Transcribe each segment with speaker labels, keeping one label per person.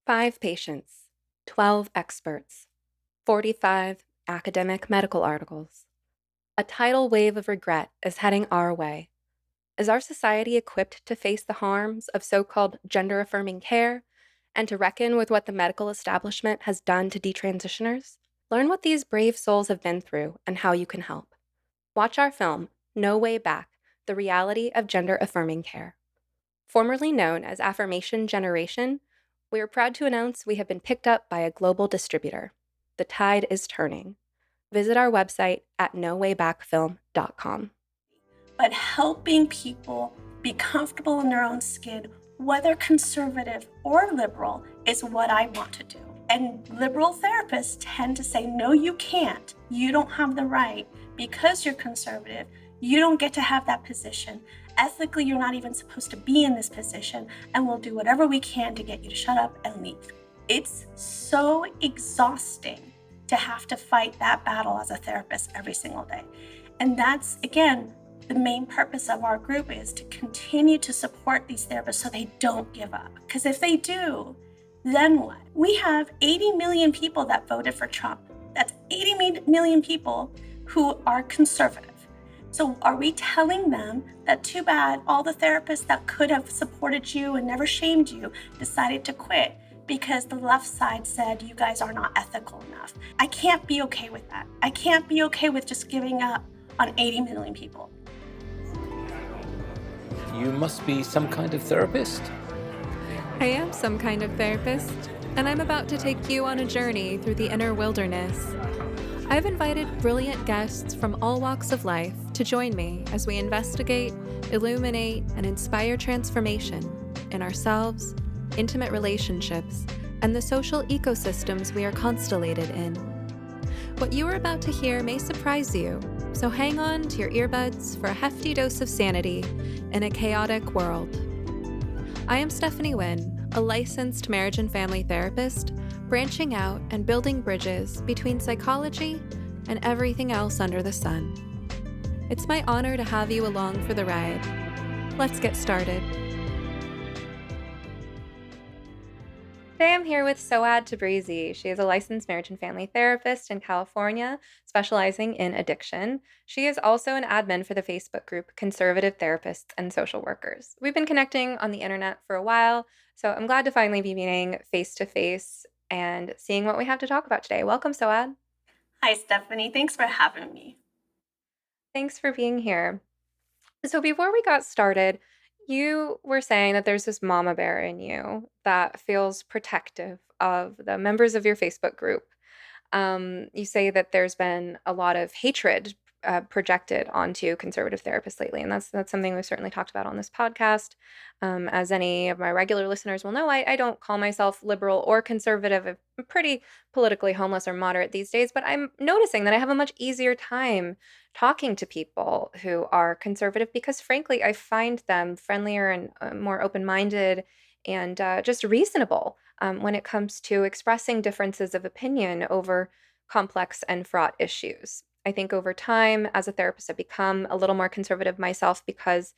Speaker 1: 5 patients, 12 experts, 45 academic medical articles. A tidal wave of regret is heading our way. Is our society equipped to face the harms of so called gender affirming care and to reckon with what the medical establishment has done to detransitioners? Learn what these brave souls have been through and how you can help. Watch our film, No Way Back: The Reality of Gender Affirming Care. Formerly known as Affirmation Generation, we are proud to announce we have been picked up by a global distributor. The tide is turning. Visit our website at nowaybackfilm.com.
Speaker 2: But helping people be comfortable in their own skin, whether conservative or liberal, is what I want to do. And liberal therapists tend to say, no, you can't. You don't have the right. Because you're conservative, you don't get to have that position. Ethically, you're not even supposed to be in this position, and we'll do whatever we can to get you to shut up and leave. It's so exhausting to have to fight that battle as a therapist every single day. And that's, again, the main purpose of our group is to continue to support these therapists so they don't give up. Because if they do, then what? We have 80 million people that voted for Trump. That's 80 million people who are conservative. So are we telling them that too bad all the therapists that could have supported you and never shamed you decided to quit because the left side said you guys are not ethical enough? I can't be okay with that. I can't be okay with just giving up on 80 million people.
Speaker 3: You must be some kind of therapist.
Speaker 4: I am some kind of therapist, and I'm about to take you on a journey through the inner wilderness. I've invited brilliant guests from all walks of life to join me as we investigate, illuminate, and inspire transformation in ourselves, intimate relationships, and the social ecosystems we are constellated in. What you are about to hear may surprise you, so hang on to your earbuds for a hefty dose of sanity in a chaotic world. I am Stephanie Wynn, a licensed marriage and family therapist, branching out and building bridges between psychology and everything else under the sun. It's my honor to have you along for the ride. Let's get started.
Speaker 1: Today I'm here with Soad Tabrizi. She is a licensed marriage and family therapist in California, specializing in addiction. She is also an admin for the Facebook group Conservative Therapists and Social Workers. We've been connecting on the internet for a while, so I'm glad to finally be meeting face to face and seeing what we have to talk about today. Welcome, Soad.
Speaker 2: Hi, Stephanie. Thanks for having me.
Speaker 1: Thanks for being here. So before we got started, you were saying that there's this mama bear in you that feels protective of the members of your Facebook group. You say that there's been a lot of hatred projected onto conservative therapists lately, and that's something we've certainly talked about on this podcast. As any of my regular listeners will know, I don't call myself liberal or conservative. I'm pretty politically homeless or moderate these days, but I'm noticing that I have a much easier time talking to people who are conservative because, frankly, I find them friendlier and more open-minded and just reasonable when it comes to expressing differences of opinion over complex and fraught issues. I think over time, as a therapist, I've become a little more conservative myself because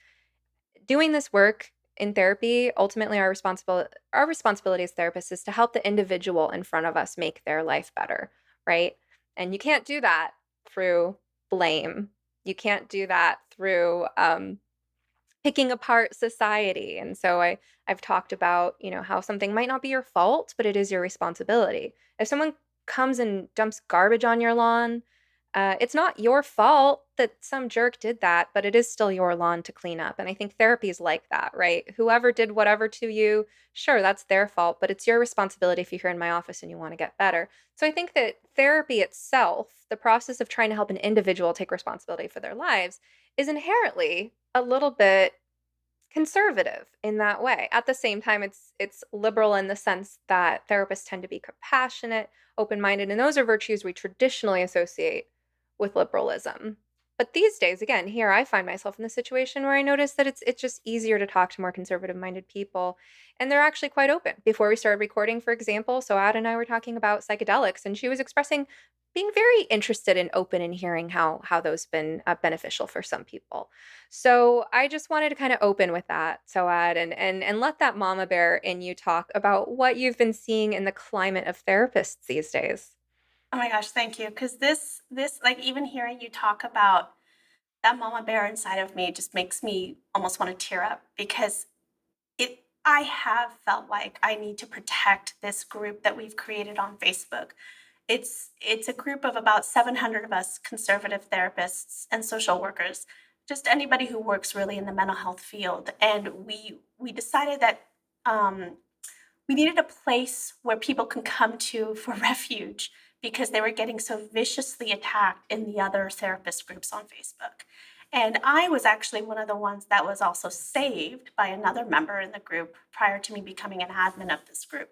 Speaker 1: doing this work in therapy, ultimately our responsibility as therapists is to help the individual in front of us make their life better, right? And you can't do that through blame. You can't do that through picking apart society. And so I've talked about, how something might not be your fault, but it is your responsibility. If someone comes and dumps garbage on your lawn, it's not your fault that some jerk did that, but it is still your lawn to clean up. And I think therapy is like that, right? Whoever did whatever to you, sure, that's their fault, but it's your responsibility if you're here in my office and you want to get better. So I think that therapy itself, the process of trying to help an individual take responsibility for their lives, is inherently a little bit conservative in that way. At the same time, it's liberal in the sense that therapists tend to be compassionate, open-minded, and those are virtues we traditionally associate with liberalism. But these days, again, here I find myself in the situation where I notice that it's just easier to talk to more conservative-minded people, and they're actually quite open. Before we started recording, for example, Soad and I were talking about psychedelics, and she was expressing being very interested and open in hearing how those been beneficial for some people. So I just wanted to kind of open with that, Soad, and let that mama bear in you talk about what you've been seeing in the climate of therapists these days.
Speaker 2: Oh my gosh, thank you. Because this, like, even hearing you talk about that mama bear inside of me just makes me almost want to tear up because I have felt like I need to protect this group that we've created on Facebook. It's a group of about 700 of us conservative therapists and social workers, just anybody who works really in the mental health field. And we decided that um, we needed a place where people can come to for refuge because they were getting so viciously attacked in the other therapist groups on Facebook. And I was actually one of the ones that was also saved by another member in the group prior to me becoming an admin of this group.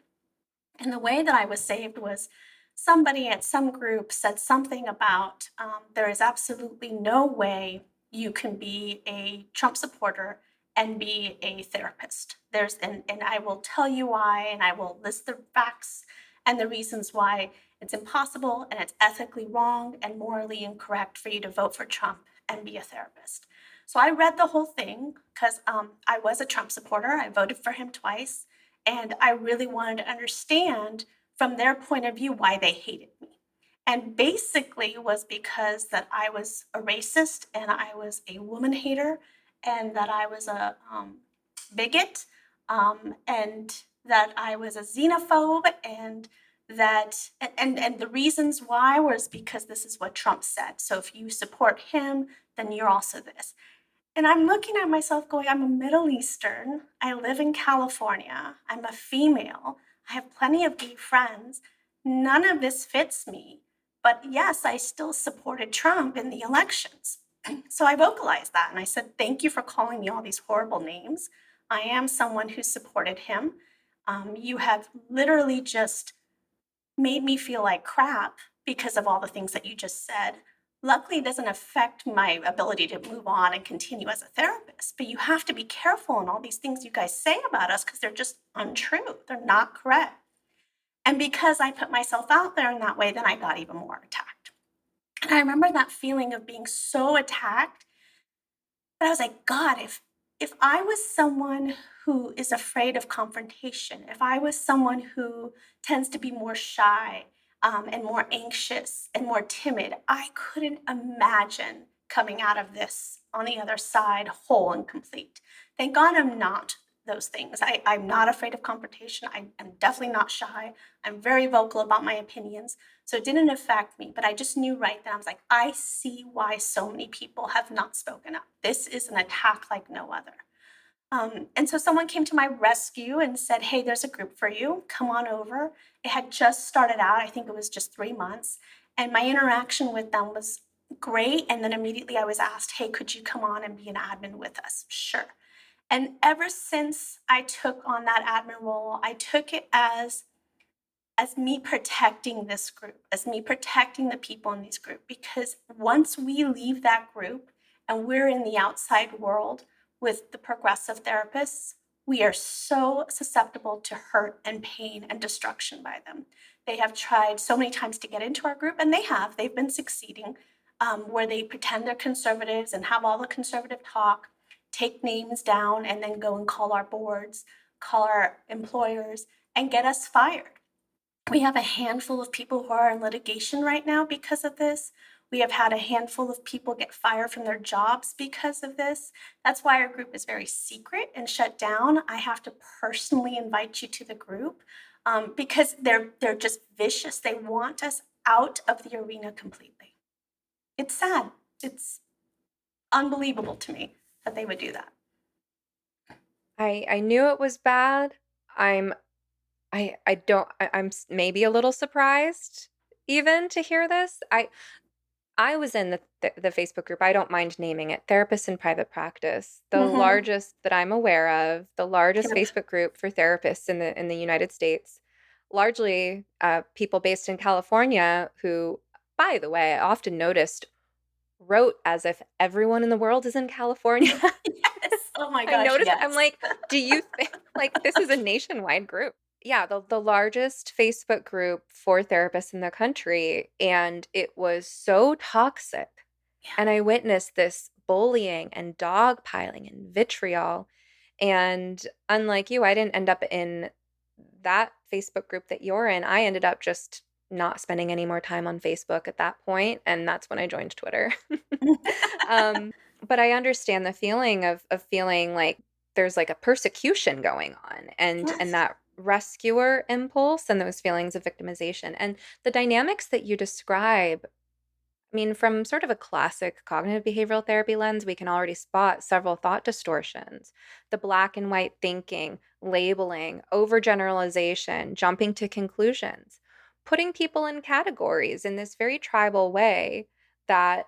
Speaker 2: And the way that I was saved was somebody at some group said something about there is absolutely no way you can be a Trump supporter and be a therapist. And I will tell you why, and I will list the facts and the reasons why it's impossible and it's ethically wrong and morally incorrect for you to vote for Trump and be a therapist. So I read the whole thing because I was a Trump supporter. I voted for him twice. And I really wanted to understand from their point of view why they hated me. And basically it was because that I was a racist and I was a woman hater and that I was a bigot and that I was a xenophobe and and the reasons why was because this is what Trump said. So if you support him, then you're also this. And I'm looking at myself going, I'm a Middle Eastern. I live in California. I'm a female. I have plenty of gay friends. None of this fits me. But yes, I still supported Trump in the elections. So I vocalized that and I said, thank you for calling me all these horrible names. I am someone who supported him. You have literally just made me feel like crap because of all the things that you just said. Luckily, it doesn't affect my ability to move on and continue as a therapist, but you have to be careful in all these things you guys say about us because they're just untrue. They're not correct. And because I put myself out there in that way, then I got even more attacked. And I remember that feeling of being so attacked. But I was like, God, if I was someone who is afraid of confrontation, if I was someone who tends to be more shy and more anxious and more timid, I couldn't imagine coming out of this on the other side whole and complete. Thank God I'm not those things. I'm not afraid of confrontation. I'm definitely not shy. I'm very vocal about my opinions. So it didn't affect me, but I just knew right then. I was like, I see why so many people have not spoken up. This is an attack like no other. And so someone came to my rescue and said, hey, there's a group for you. Come on over. It had just started out. I think it was just 3 months. And my interaction with them was great. And then immediately I was asked, hey, could you come on and be an admin with us? Sure. And ever since I took on that admin role, I took it as me protecting this group, as me protecting the people in this group. Because once we leave that group and we're in the outside world with the progressive therapists, we are so susceptible to hurt and pain and destruction by them. They have tried so many times to get into our group, and they've been succeeding, where they pretend they're conservatives and have all the conservative talk, take names down, and then go and call our boards, call our employers, and get us fired. We have a handful of people who are in litigation right now because of this. We have had a handful of people get fired from their jobs because of this. That's why our group is very secret and shut down. I have to personally invite you to the group because they're just vicious. They want us out of the arena completely. It's sad. It's unbelievable to me that they would do that.
Speaker 1: I knew it was bad. I'm I don't I'm maybe a little surprised even to hear this. I was in the Facebook group. I don't mind naming it, Therapists in Private Practice, the
Speaker 2: Mm-hmm.
Speaker 1: largest that I'm aware of, the largest
Speaker 2: Yep.
Speaker 1: Facebook group for therapists in the United States. Largely people based in California who, by the way, I often noticed wrote as if everyone in the world is in California.
Speaker 2: Yes. Oh my
Speaker 1: I
Speaker 2: gosh,
Speaker 1: noticed I'm
Speaker 2: yes.
Speaker 1: like, "Do you think like, this is a nationwide group?" Yeah, the largest Facebook group for therapists in the country, and it was so toxic,
Speaker 2: Yeah.
Speaker 1: and I witnessed this bullying and dogpiling and vitriol, and unlike you, I didn't end up in that Facebook group that you're in. I ended up just not spending any more time on Facebook at that point, and that's when I joined Twitter. Um, but I understand the feeling of feeling like there's, like, a persecution going on and
Speaker 2: Yes.
Speaker 1: that rescuer impulse and those feelings of victimization, and the dynamics that you describe, I mean, from sort of a classic cognitive behavioral therapy lens, we can already spot several thought distortions. The black and white thinking, labeling, overgeneralization, jumping to conclusions, putting people in categories in this very tribal way that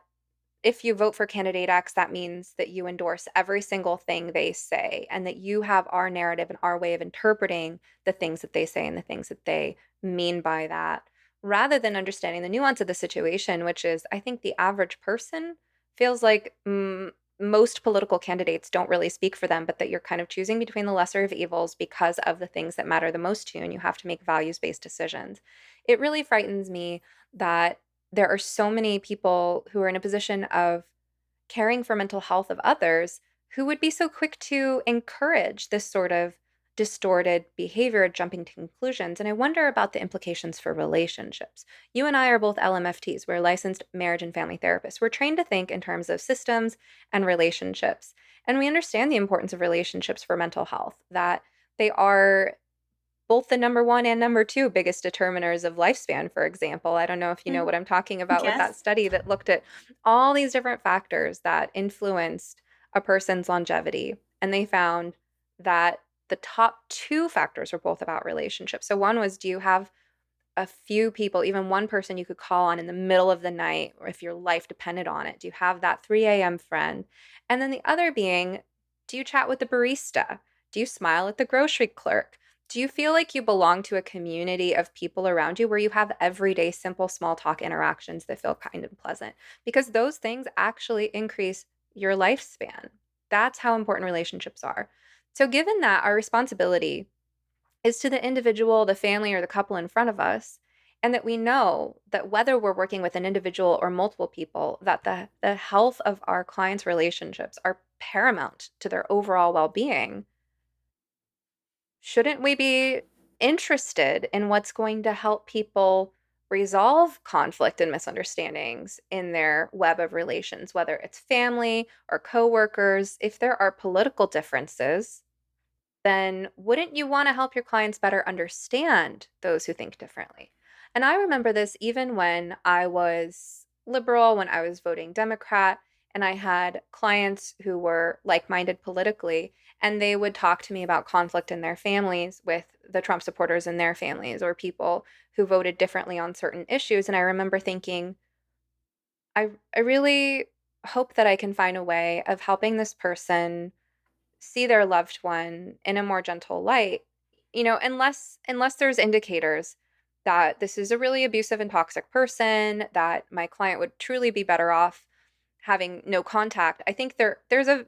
Speaker 1: if you vote for candidate X, that means that you endorse every single thing they say and that you have our narrative and our way of interpreting the things that they say and the things that they mean by that, rather than understanding the nuance of the situation, which is, I think the average person feels like most political candidates don't really speak for them, but that you're kind of choosing between the lesser of evils because of the things that matter the most to you, and you have to make values based decisions. It really frightens me that there are so many people who are in a position of caring for mental health of others who would be so quick to encourage this sort of distorted behavior, jumping to conclusions. And I wonder about the implications for relationships. You and I are both LMFTs. We're licensed marriage and family therapists. We're trained to think in terms of systems and relationships. And we understand the importance of relationships for mental health, that they are both the number 1 and number 2 biggest determiners of lifespan, for example. I don't know if you know
Speaker 2: Mhm.
Speaker 1: what I'm talking about with that
Speaker 2: Yes.
Speaker 1: study that looked at all these different factors that influenced a person's longevity, and they found that the top 2 factors were both about relationships. So one was, do you have a few people, even one person you could call on in the middle of the night, or if your life depended on it? Do you have that 3 a.m. friend? And then the other being, do you chat with the barista? Do you smile at the grocery clerk? Do you feel like you belong to a community of people around you where you have everyday simple small talk interactions that feel kind and pleasant? Because those things actually increase your lifespan. That's how important relationships are. So, given that our responsibility is to the individual, the family, or the couple in front of us, and that we know that whether we're working with an individual or multiple people, that the health of our clients' relationships are paramount to their overall well-being, shouldn't we be interested in what's going to help people resolve conflict and misunderstandings in their web of relations, whether it's family or coworkers? If there are political differences, then wouldn't you want to help your clients better understand those who think differently? And I remember this even when I was liberal, when I was voting Democrat, and I had clients who were like minded politically, and they would talk to me about conflict in their families with the Trump supporters in their families or people who voted differently on certain issues. And I remember thinking, I really hope that I can find a way of helping this person see their loved one in a more gentle light, unless there's indicators that this is a really abusive and toxic person, that my client would truly be better off having no contact. I think there's a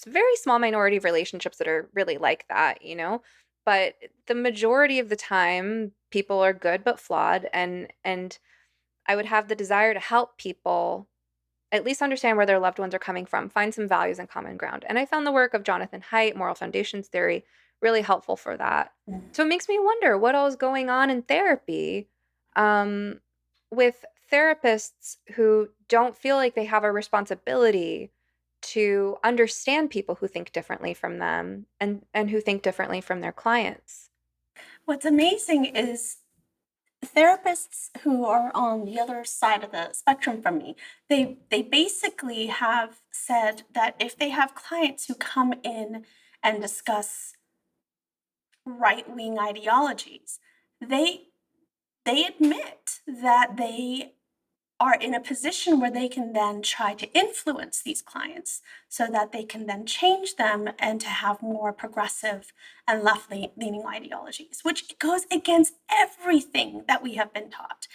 Speaker 1: very small minority of relationships that are really like that. But the majority of the time people are good but flawed, and I would have the desire to help people at least understand where their loved ones are coming from, find some values and common ground. And I found the work of Jonathan Haidt, Moral Foundations Theory, really helpful for that. So it makes me wonder what all is going on in therapy, um, with therapists who don't feel like they have a responsibility to understand people who think differently from them and who think differently from their clients.
Speaker 2: What's amazing is therapists who are on the other side of the spectrum from me, they basically have said that if they have clients who come in and discuss right-wing ideologies, they they admit that they are in a position where they can then try to influence these clients so that they can then change them and to have more progressive and left-leaning ideologies, which goes against everything that we have been taught.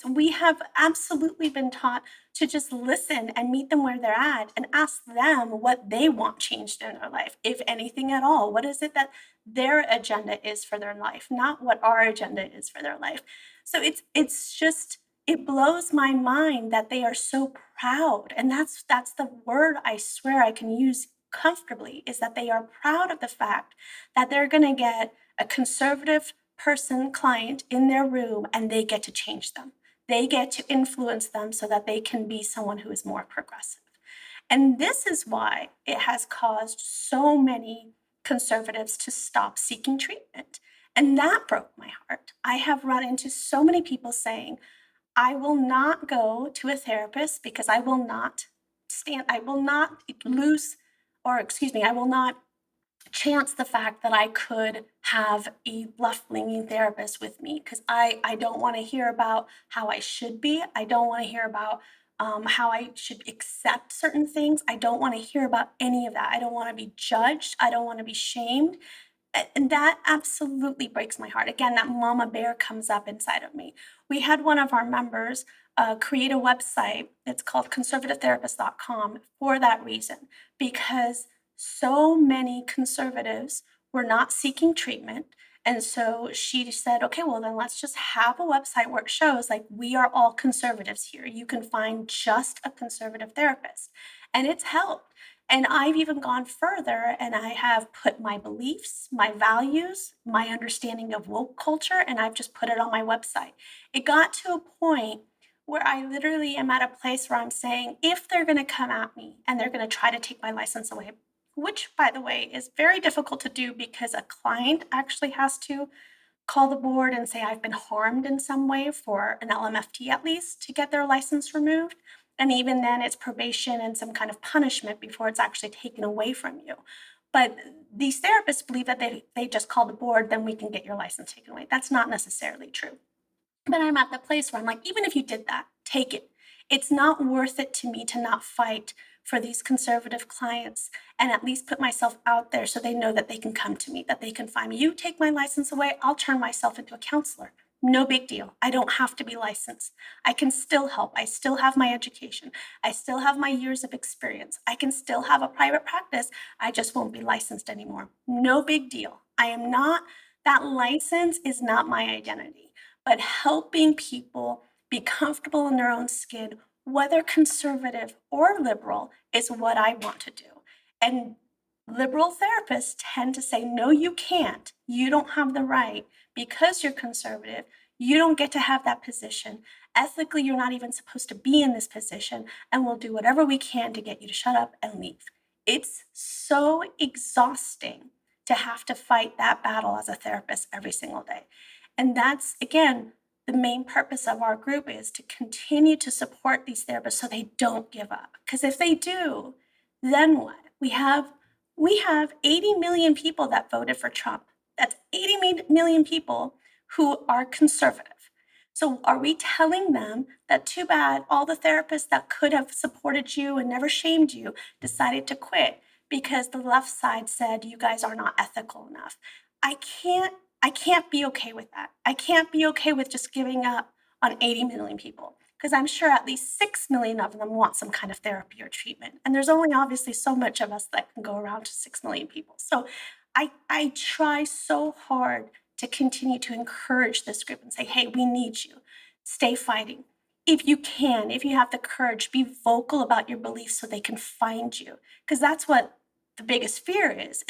Speaker 2: We have absolutely been taught to just listen and meet them where they're at and ask them what they want changed in their life, if anything at all. What is it that their agenda is for their life, not what our agenda is for their life. So it's just, it blows my mind that they are so proud. And that's the word I swear I can use comfortably, is that they are proud of the fact that they're going to get a conservative person client in their room and they get to change them. They get to influence them so that they can be someone who is more progressive. And this is why it has caused so many conservatives to stop seeking treatment. And that broke my heart. I have run into so many people saying, I will not go to a therapist because I will not lose, or excuse me, I will not chance the fact that I could have a left-leaning therapist with me, because I don't want to hear about how I should be. I don't want to hear about how I should accept certain things. I don't want to hear about any of that. I don't want to be judged. I don't want to be shamed. And that absolutely breaks my heart. Again, that mama bear comes up inside of me. We had one of our members create a website. It's called conservativetherapist.com for that reason, because so many conservatives were not seeking treatment. And so she said, okay, well, then let's just have a website where it shows like we are all conservatives here. You can find just a conservative therapist. And it's helped. And I've even gone further and I have put my beliefs, my values, my understanding of woke culture, and I've just put it on my website. It got to a point where I literally am at a place where I'm saying, if they're going to come at me and they're going to try to take my license away, which, by the way, is very difficult to do because a client actually has to call the board and say, I've been harmed in some way for an LMFT at least to get their license removed. And even then, it's probation and some kind of punishment before it's actually taken away from you. But these therapists believe that they just call the board, then we can get your license taken away. That's not necessarily true. But I'm at the place where I'm like, even if you did that, take it. It's not worth it to me to not fight for these conservative clients and at least put myself out there so they know that they can come to me, that they can find me. You take my license away, I'll turn myself into a counselor. No big deal. I don't have to be licensed. I can still help. I still have my education. I still have my years of experience. I can still have a private practice. I just won't be licensed anymore. No big deal. I am not, that license is not my identity, but helping people be comfortable in their own skin, whether conservative or liberal, is what I want to do. And liberal therapists tend to say, no, you can't. You don't have the right because you're conservative. You don't get to have that position. Ethically, you're not even supposed to be in this position, and we'll do whatever we can to get you to shut up and leave. It's so exhausting to have to fight that battle as a therapist every single day. And that's, again, the main purpose of our group, is to continue to support these therapists so they don't give up. Because if they do, then what? We have 80 million people that voted for Trump. That's 80 million people who are conservative. So are we telling them that too bad all the therapists that could have supported you and never shamed you decided to quit because the left side said you guys are not ethical enough? I can't be okay with that. I can't be okay with just giving up on 80 million people, because I'm sure at least 6 million of them want some kind of therapy or treatment. And there's only obviously so much of us that can go around to 6 million people. So I try so hard to continue to encourage this group and say, hey, we need you. Stay fighting. If you can, if you have the courage, be vocal about your beliefs so they can find you. Because that's what the biggest fear is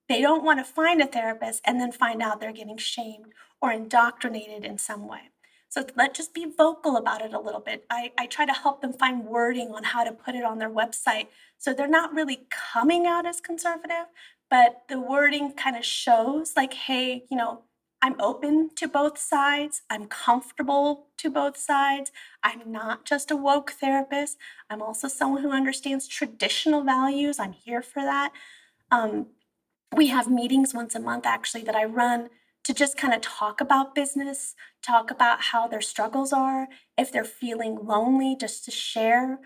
Speaker 2: they don't want to find a therapist and then find out they're getting shamed or indoctrinated in some way. So let's just be vocal about it a little bit. I try to help them find wording on how to put it on their website so they're not really coming out as conservative, but the wording kind of shows like, hey, I'm open to both sides. I'm comfortable to both sides. I'm not just a woke therapist. I'm also someone who understands traditional values. I'm here for that. We have meetings once a month actually that I run to just kind of talk about business, talk about how their struggles are, if they're feeling lonely, just to share.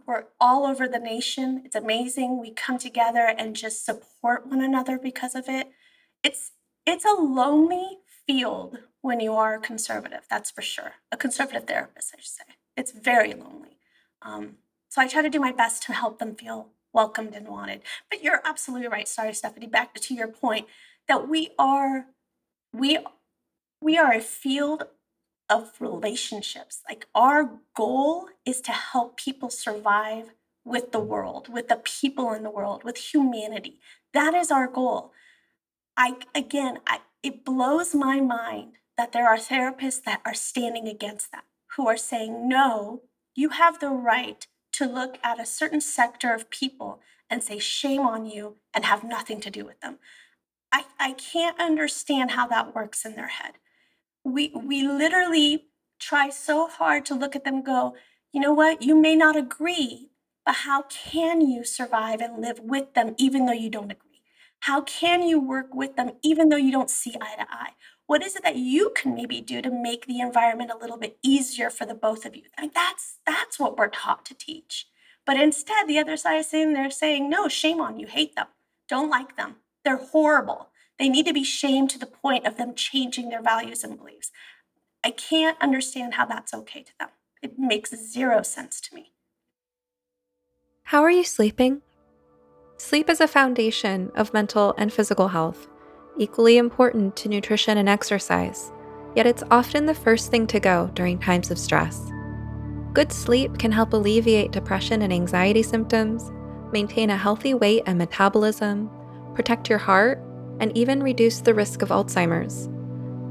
Speaker 2: We're all over the nation. It's amazing. We come together and just support one another because of it. It's it's a lonely field when you are a conservative, that's for sure. A conservative therapist, I should say. It's very lonely. So I try to do my best to help them feel welcomed and wanted. But you're absolutely right. Sorry, Stephanie. Back to your point that we we are a field of relationships. Like our goal is to help people survive with the world, with the people in the world, with humanity. That is our goal. It blows my mind that there are therapists that are standing against that, who are saying, no, you have the right to look at a certain sector of people and say, shame on you, and have nothing to do with them. I can't understand how that works in their head. We literally try so hard to look at them and go, you know what, you may not agree, but how can you survive and live with them even though you don't agree? How can you work with them even though you don't see eye to eye? What is it that you can maybe do to make the environment a little bit easier for the both of you? I mean, that's what we're taught to teach. But instead, the other side is saying, they're saying, no, shame on you, hate them, don't like them, they're horrible. They need to be shamed to the point of them changing their values and beliefs. I can't understand how that's okay to them. It makes zero sense to me.
Speaker 4: How are you sleeping? Sleep is a foundation of mental and physical health, equally important to nutrition and exercise, yet it's often the first thing to go during times of stress. Good sleep can help alleviate depression and anxiety symptoms, maintain a healthy weight and metabolism, protect your heart, and even reduce the risk of Alzheimer's.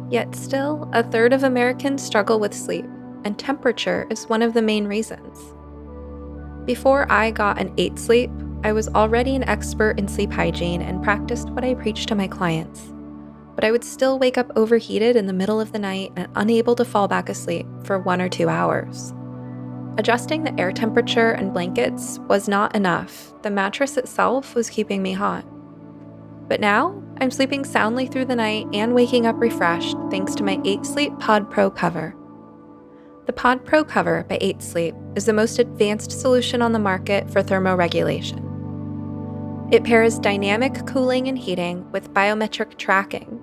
Speaker 4: Yet still, a third of Americans struggle with sleep, and temperature is one of the main reasons. Before I got an 8 sleep, I was already an expert in sleep hygiene and practiced what I preached to my clients. But I would still wake up overheated in the middle of the night and unable to fall back asleep for 1 or 2 hours. Adjusting the air temperature and blankets was not enough. The mattress itself was keeping me hot. But now, I'm sleeping soundly through the night and waking up refreshed thanks to my 8 Sleep Pod Pro cover. The Pod Pro cover by 8 Sleep is the most advanced solution on the market for thermoregulation. It pairs dynamic cooling and heating with biometric tracking.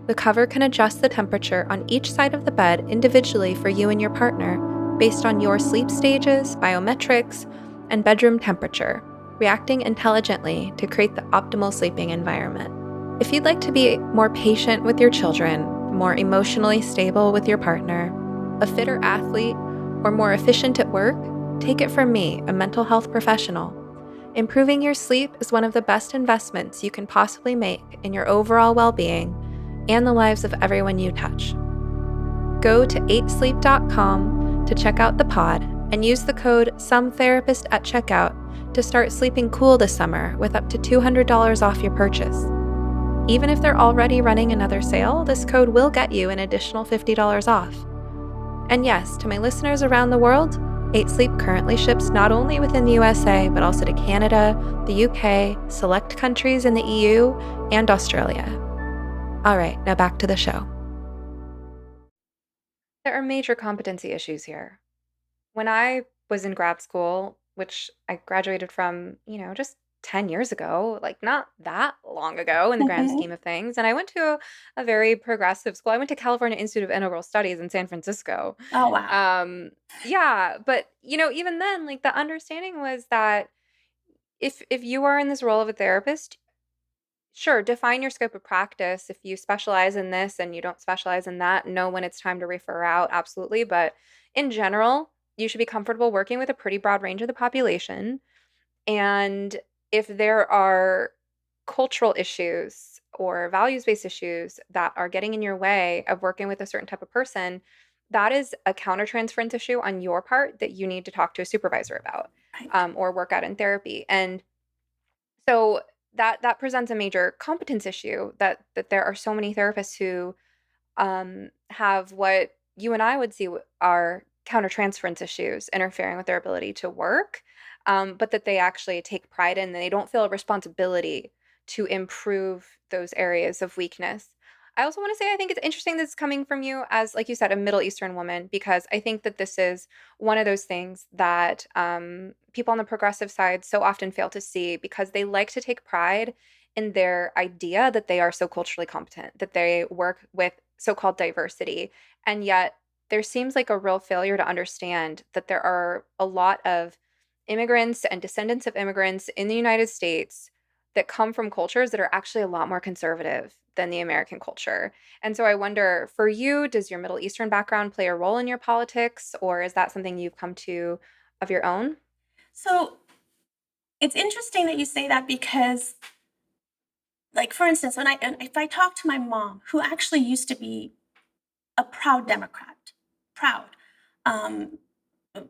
Speaker 4: The cover can adjust the temperature on each side of the bed individually for you and your partner based on your sleep stages, biometrics, and bedroom temperature, reacting intelligently to create the optimal sleeping environment. If you'd like to be more patient with your children, more emotionally stable with your partner, a fitter athlete, or more efficient at work, take it from me, a mental health professional. Improving your sleep is one of the best investments you can possibly make in your overall well-being and the lives of everyone you touch. Go to 8sleep.com to check out the pod and use the code SOMETHERAPIST at checkout to start sleeping cool this summer with up to $200 off your purchase. Even if they're already running another sale, this code will get you an additional $50 off. And yes, to my listeners around the world, 8 Sleep currently ships not only within the USA, but also to Canada, the UK, select countries in the EU, and Australia. All right, now back to the show.
Speaker 1: There are major competency issues here. When I was in grad school, which I graduated from, just 10 years ago, like not that long ago in the grand
Speaker 2: Mhm.
Speaker 1: scheme of things, and I went to a very progressive school. I went to California Institute of Integral Studies in San Francisco.
Speaker 2: Oh, wow.
Speaker 1: Yeah, but even then, like the understanding was that if you are in this role of a therapist, sure, define your scope of practice. If you specialize in this and you don't specialize in that, know when it's time to refer out, absolutely. But in general, you should be comfortable working with a pretty broad range of the population. And if there are cultural issues or values based issues that are getting in your way of working with a certain type of person, that is a countertransference issue on your part that you need to talk to a supervisor about,
Speaker 2: Right.
Speaker 1: or work out in therapy. And so that presents a major competence issue that there are so many therapists who have what you and I would see are countertransference issues interfering with their ability to work, but that they actually take pride in and they don't feel a responsibility to improve those areas of weakness. I also want to say I think it's interesting that it's coming from you as, like you said, a Middle Eastern woman, because I think that this is one of those things that people on the progressive side so often fail to see because they like to take pride in their idea that they are so culturally competent, that they work with so called diversity. And yet there seems like a real failure to understand that there are a lot of immigrants and descendants of immigrants in the United States that come from cultures that are actually a lot more conservative than the American culture. And so I wonder, for you, does your Middle Eastern background play a role in your politics, or is that something you've come to of your own?
Speaker 2: So it's interesting that you say that because, like, for instance, if I talk to my mom, who actually used to be a proud Democrat, proud, um,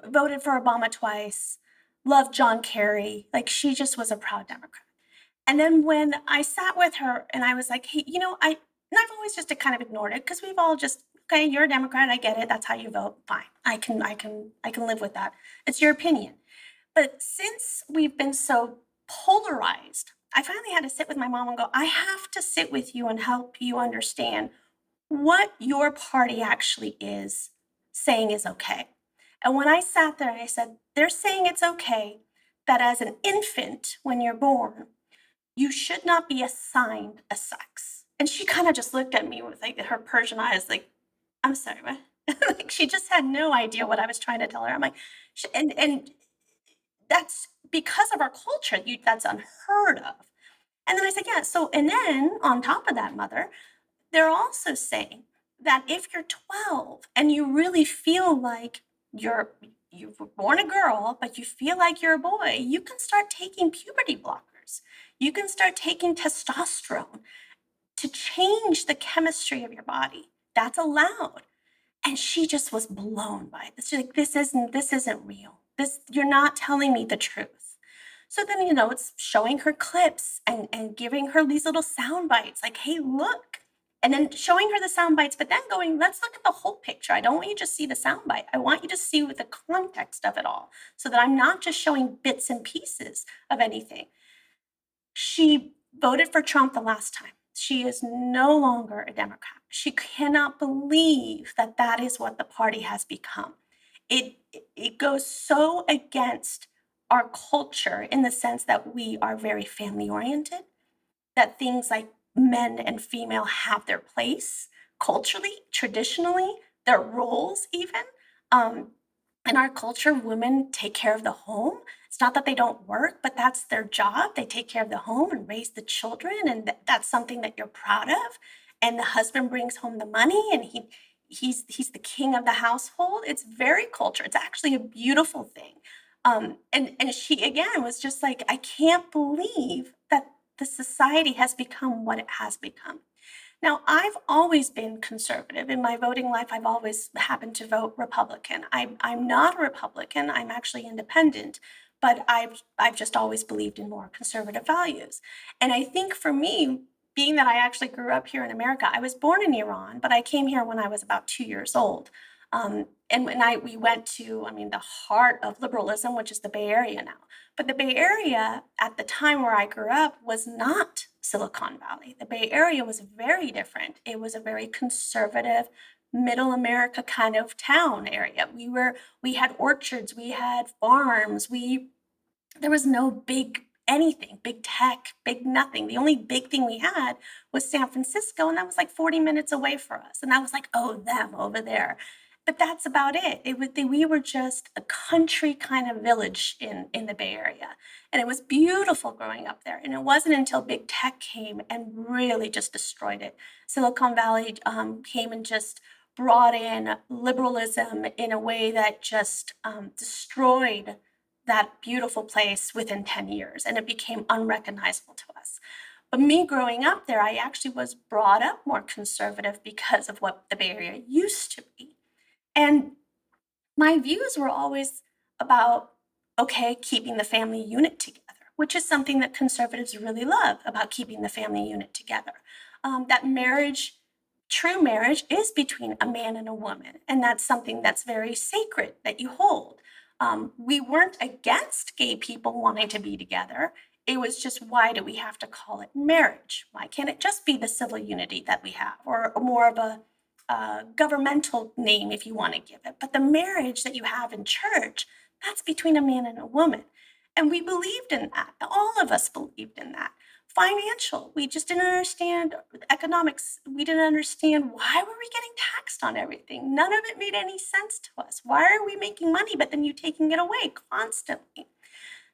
Speaker 2: voted for Obama twice, loved John Kerry, like she just was a proud Democrat. And then when I sat with her and I was like, hey, and I've always just kind of ignored it because we've all just, okay, you're a Democrat, I get it, that's how you vote, fine, I can live with that. It's your opinion. But since we've been so polarized, I finally had to sit with my mom and go, I have to sit with you and help you understand what your party actually is saying is okay. And when I sat there and I said, they're saying it's okay that as an infant, when you're born, you should not be assigned a sex. And she kind of just looked at me with like her Persian eyes, like, I'm sorry, what? Like she just had no idea what I was trying to tell her. I'm like, and that's because of our culture, that's unheard of. And then I said, yeah. So, and then on top of that, mother, they're also saying that if you're 12 and you really feel like you were born a girl, but you feel like you're a boy, you can start taking puberty blockers. You can start taking testosterone to change the chemistry of your body. That's allowed. And she just was blown by it. She's like, this isn't real. This, you're not telling me the truth. So then, it's showing her clips and giving her these little sound bites, like, hey, look. And then showing her the sound bites, but then going, let's look at the whole picture. I don't want you to just see the sound bite. I want you to see with the context of it all, so that I'm not just showing bits and pieces of anything. She voted for Trump the last time. She is no longer a Democrat. She cannot believe that that is what the party has become. It goes so against our culture in the sense that we are very family oriented, that things like men and female have their place culturally, traditionally, their roles even. Um, in our culture, women take care of the home. It's not that they don't work, but that's their job. They take care of the home and raise the children, and that's something that you're proud of. And the husband brings home the money, and he's the king of the household. It's very culture. It's actually a beautiful thing. And she again was just like, I can't believe that the society has become what it has become. Now, I've always been conservative. In my voting life, I've always happened to vote Republican. I'm not a Republican, I'm actually independent, but I've just always believed in more conservative values. And I think for me, being that I actually grew up here in America, I was born in Iran, but I came here when I was about 2 years old. And when we went to, I mean, the heart of liberalism, which is the Bay Area now. But the Bay Area at the time where I grew up was not Silicon Valley. The Bay Area was very different. It was a very conservative, middle America kind of town area. We had orchards, we had farms, there was no big anything, big tech, big nothing. The only big thing we had was San Francisco, and that was like 40 minutes away for us. And that was like, oh, them over there. But that's about it. We were just a country kind of village in the Bay Area. And it was beautiful growing up there. And it wasn't until big tech came and really just destroyed it. Silicon Valley came and just brought in liberalism in a way that just destroyed that beautiful place within 10 years, and it became unrecognizable to us. But me growing up there, I actually was brought up more conservative because of what the Bay Area used to be. And my views were always about, okay, keeping the family unit together, which is something that conservatives really love about keeping the family unit together. That marriage, true marriage, is between a man and a woman, and that's something that's very sacred that you hold. We weren't against gay people wanting to be together. it was just, why do we have to call it marriage? Why can't it just be the civil unity that we have, or more of a governmental name if you want to give it? But the marriage that you have in church, that's between a man and a woman. And we believed in that. All of us believed in that. Financial, we just didn't understand economics. We didn't understand, why were we getting taxed on everything? None of it made any sense to us. Why are we making money, but then you taking it away constantly?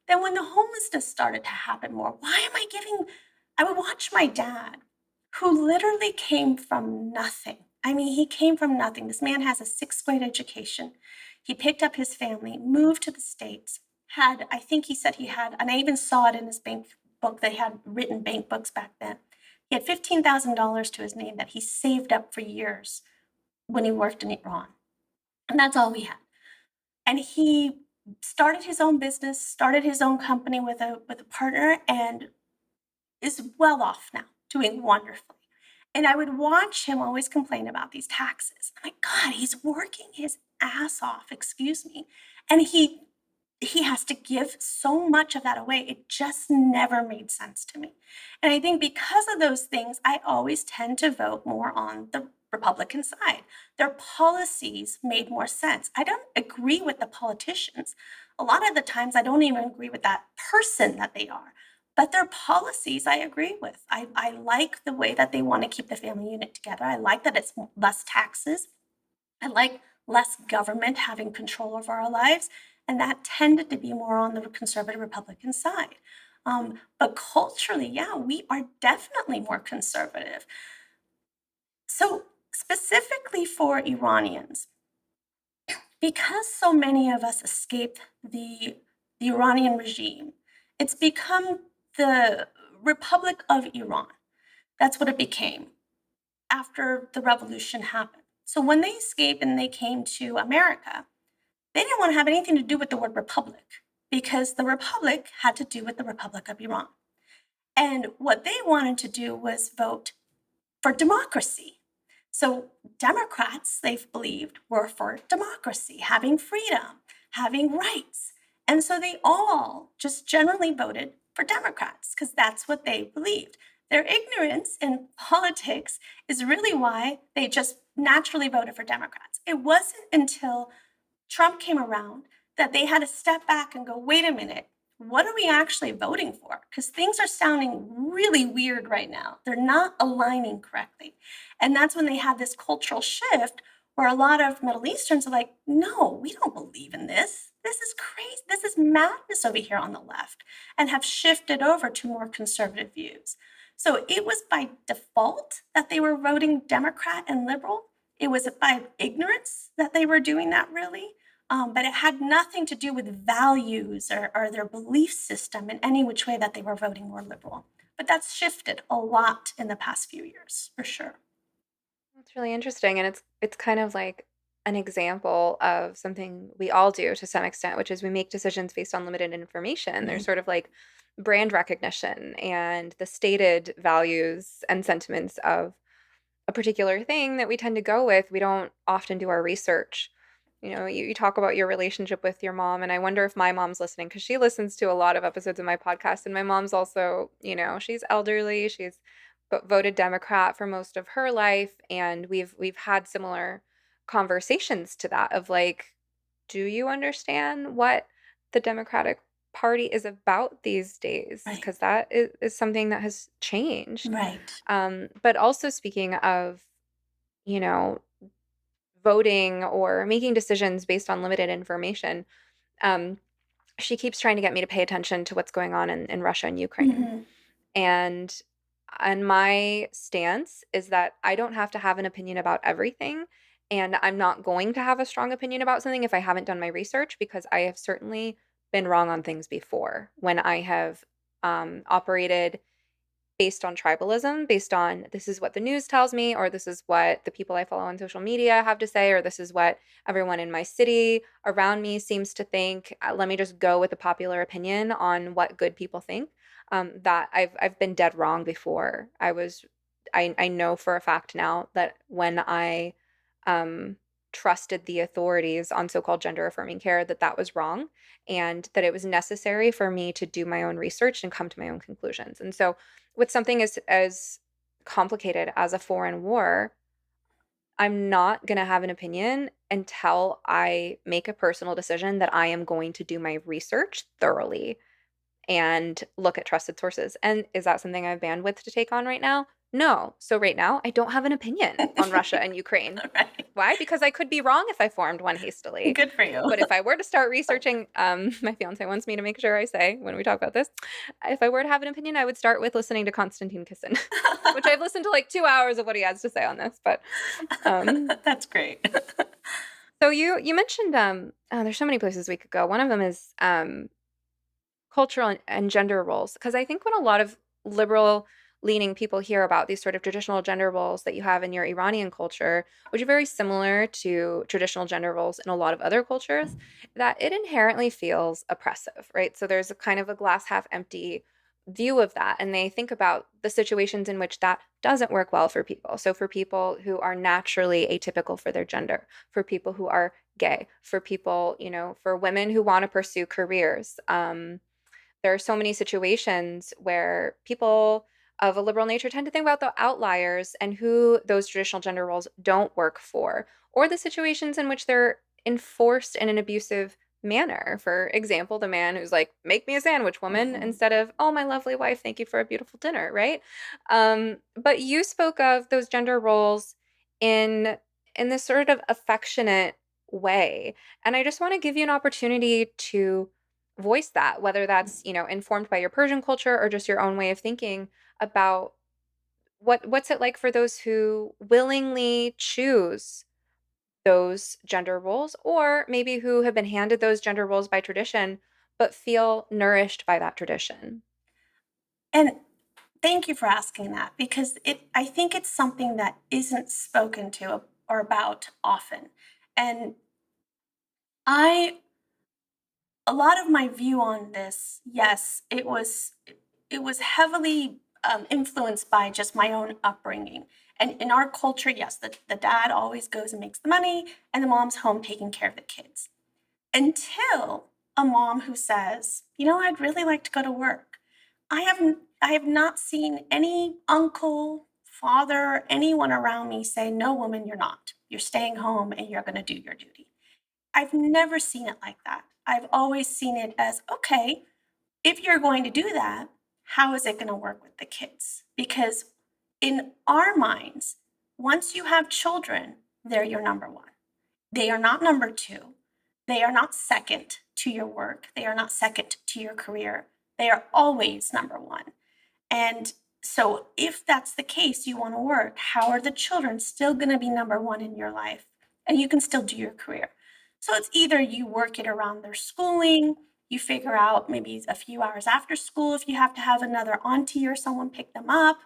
Speaker 2: Then when the homelessness started to happen more, why am I giving? I would watch my dad, who literally came from nothing. I mean, he came from nothing. This man has a sixth grade education. He picked up his family, moved to the States, I think he said he had, and I even saw it in his bank book, they had written bank books back then. He had $15,000 to his name that he saved up for years when he worked in Iran. And that's all we had. And he started his own business, started his own company with a partner, and is well off now, doing wonderfully. And I would watch him always complain about these taxes. I'm like, God, he's working his ass off, excuse me. And he has to give so much of that away. It just never made sense to me. And I think because of those things, I always tend to vote more on the Republican side. Their policies made more sense. I don't agree with the politicians. A lot of the times, I don't even agree with that person that they are. But their policies, I agree with. I like the way that they want to keep the family unit together. I like that it's less taxes. I like less government having control over our lives. And that tended to be more on the conservative Republican side. But culturally, yeah, we are definitely more conservative. So, specifically for Iranians, because so many of us escaped the Iranian regime, it's become the Republic of Iran. That's what it became after the revolution happened. So when they escaped and they came to America, they didn't want to have anything to do with the word republic, because the republic had to do with the Republic of Iran. And what they wanted to do was vote for democracy. So Democrats, they've believed, were for democracy, having freedom, having rights. And so they all just generally voted for Democrats because that's what they believed. Their ignorance in politics is really why they just naturally voted for Democrats. It wasn't until Trump came around that they had to step back and go, wait a minute, what are we actually voting for? Because things are sounding really weird right now. They're not aligning correctly. And that's when they had this cultural shift where a lot of Middle Easterns are like, no, we don't believe in this. This is crazy. This is madness over here on the left, and have shifted over to more conservative views. So it was by default that they were voting Democrat and liberal. It was by ignorance that they were doing that, really. But it had nothing to do with values or their belief system in any which way that they were voting more liberal. But that's shifted a lot in the past few years, for sure.
Speaker 1: That's really interesting, and it's kind of like an example of something we all do to some extent, which is we make decisions based on limited information. There's
Speaker 2: Mhm.
Speaker 1: sort of like brand recognition and the stated values and sentiments of a particular thing that we tend to go with. We don't often do our research. You talk about your relationship with your mom, and I wonder if my mom's listening because she listens to a lot of episodes of my podcast. And my mom's also, she's elderly. She's voted Democrat for most of her life, and we've had similar conversations to that of like, do you understand what the Democratic Party is about these days?
Speaker 2: Right,
Speaker 1: Because that is something that has changed.
Speaker 2: right.
Speaker 1: But also speaking of, you know, voting or making decisions based on limited information, um, she keeps trying to get me to pay attention to what's going on in Russia and Ukraine.
Speaker 2: Mhm.
Speaker 1: And my stance is that I don't have to have an opinion about everything. And I'm not going to have a strong opinion about something if I haven't done my research, because I have certainly been wrong on things before when I have operated based on tribalism, based on this is what the news tells me, or this is what the people I follow on social media have to say, or this is what everyone in my city around me seems to think. Let me just go with the popular opinion on what good people think. That I've been dead wrong before. I know for a fact now that when I um, trusted the authorities on so-called gender affirming care that that was wrong and that it was necessary for me to do my own research and come to my own conclusions. And so with something as complicated as a foreign war, I'm not going to have an opinion until I make a personal decision that I am going to do my research thoroughly and look at trusted sources. And is that something I have bandwidth to take on right now? No. So right now, I don't have an opinion on Russia and Ukraine.
Speaker 2: Right.
Speaker 1: Why? Because I could be wrong if I formed one hastily.
Speaker 2: Good for you.
Speaker 1: But if I were to start researching, my fiance wants me to make sure I say when we talk about this, if I were to have an opinion, I would start with listening to Konstantin Kisin, which I've listened to like 2 hours of what he has to say on this. But
Speaker 2: That's great.
Speaker 1: so you mentioned there's so many places we could go. One of them is cultural and gender roles, because I think when a lot of liberal leaning people hear about these sort of traditional gender roles that you have in your Iranian culture, which are very similar to traditional gender roles in a lot of other cultures, that it inherently feels oppressive, right? So there's a kind of a glass half empty view of that, and they think about the situations in which that doesn't work well for people. So for people who are naturally atypical for their gender, for people who are gay, for people, for women who want to pursue careers, there are so many situations where people of a liberal nature tend to think about the outliers and who those traditional gender roles don't work for, or the situations in which they're enforced in an abusive manner. For example, the man who's like, make me a sandwich, woman, instead of, oh, my lovely wife, thank you for a beautiful dinner, right? But you spoke of those gender roles in this sort of affectionate way. And I just want to give you an opportunity to voice that, whether that's, informed by your Persian culture or just your own way of thinking about what's it like for those who willingly choose those gender roles, or maybe who have been handed those gender roles by tradition but feel nourished by that tradition.
Speaker 2: And thank you for asking that, because I think it's something that isn't spoken to or about often. And I a lot of my view on this, yes, it was heavily influenced by just my own upbringing. And in our culture, yes, the dad always goes and makes the money, and the mom's home taking care of the kids. Until a mom who says, I'd really like to go to work. I have not seen any uncle, father, anyone around me say, no, woman, you're not. You're staying home and you're going to do your duty. I've never seen it like that. I've always seen it as, okay, if you're going to do that, how is it going to work with the kids? Because in our minds, once you have children, they're your number one. They are not number two. They are not second to your work. They are not second to your career. They are always number one. And so if that's the case, you want to work, how are the children still going to be number one in your life? And you can still do your career. So it's either you work it around their schooling, you figure out maybe a few hours after school if you have to have another auntie or someone pick them up.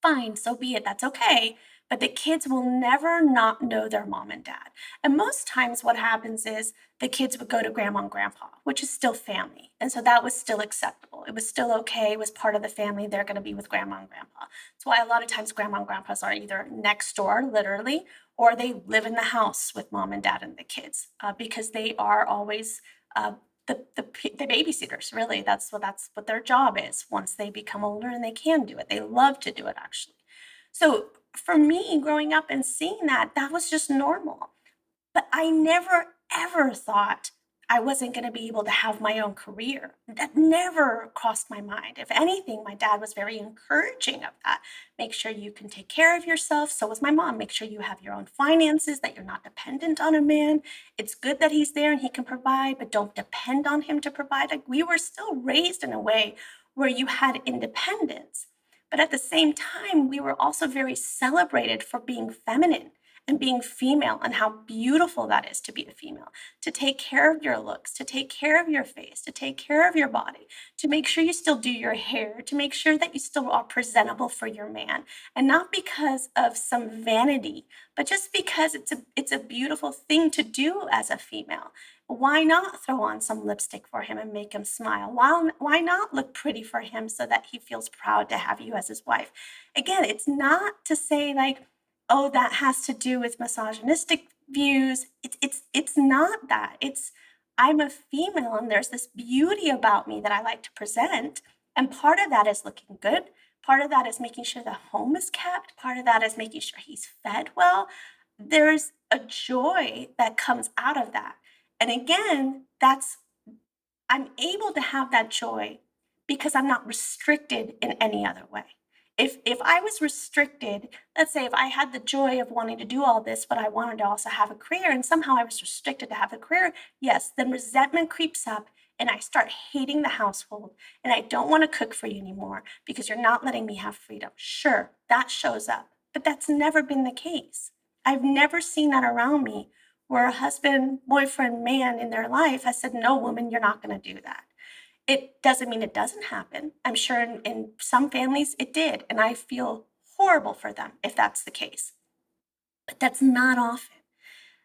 Speaker 2: Fine, so be it, that's okay. But the kids will never not know their mom and dad. And most times what happens is the kids would go to grandma and grandpa, which is still family. And so that was still acceptable. It was still okay. It was part of the family. They're going to be with grandma and grandpa. That's why a lot of times grandma and grandpas are either next door, literally, or they live in the house with mom and dad and the kids because they are always the babysitters. Really, that's what their job is once they become older, and they can do it. They love to do it, actually. So for me, growing up and seeing that was just normal. But I never, ever thought I wasn't going to be able to have my own career. That never crossed my mind. If anything, my dad was very encouraging of that. Make sure you can take care of yourself. So was my mom. Make sure you have your own finances, that you're not dependent on a man. It's good that he's there and he can provide, but don't depend on him to provide. Like, we were still raised in a way where you had independence. But at the same time, we were also very celebrated for being feminine and being female, and how beautiful that is to be a female, to take care of your looks, to take care of your face, to take care of your body, to make sure you still do your hair, to make sure that you still are presentable for your man. And not because of some vanity, but just because it's a beautiful thing to do as a female. Why not throw on some lipstick for him and make him smile? Why not look pretty for him so that he feels proud to have you as his wife? Again, it's not to say like oh, that has to do with misogynistic views. It's not that. It's I'm a female and there's this beauty about me that I like to present. And part of that is looking good. Part of that is making sure the home is kept. Part of that is making sure he's fed well. There's a joy that comes out of that. And again, that's I'm able to have that joy because I'm not restricted in any other way. If I was restricted, let's say if I had the joy of wanting to do all this, but I wanted to also have a career and somehow I was restricted to have a career, yes, then resentment creeps up and I start hating the household and I don't want to cook for you anymore because you're not letting me have freedom. Sure, that shows up, but that's never been the case. I've never seen that around me where a husband, boyfriend, man in their life has said, no, woman, you're not going to do that. It doesn't mean it doesn't happen. I'm sure in some families it did, and I feel horrible for them if that's the case. But that's not often.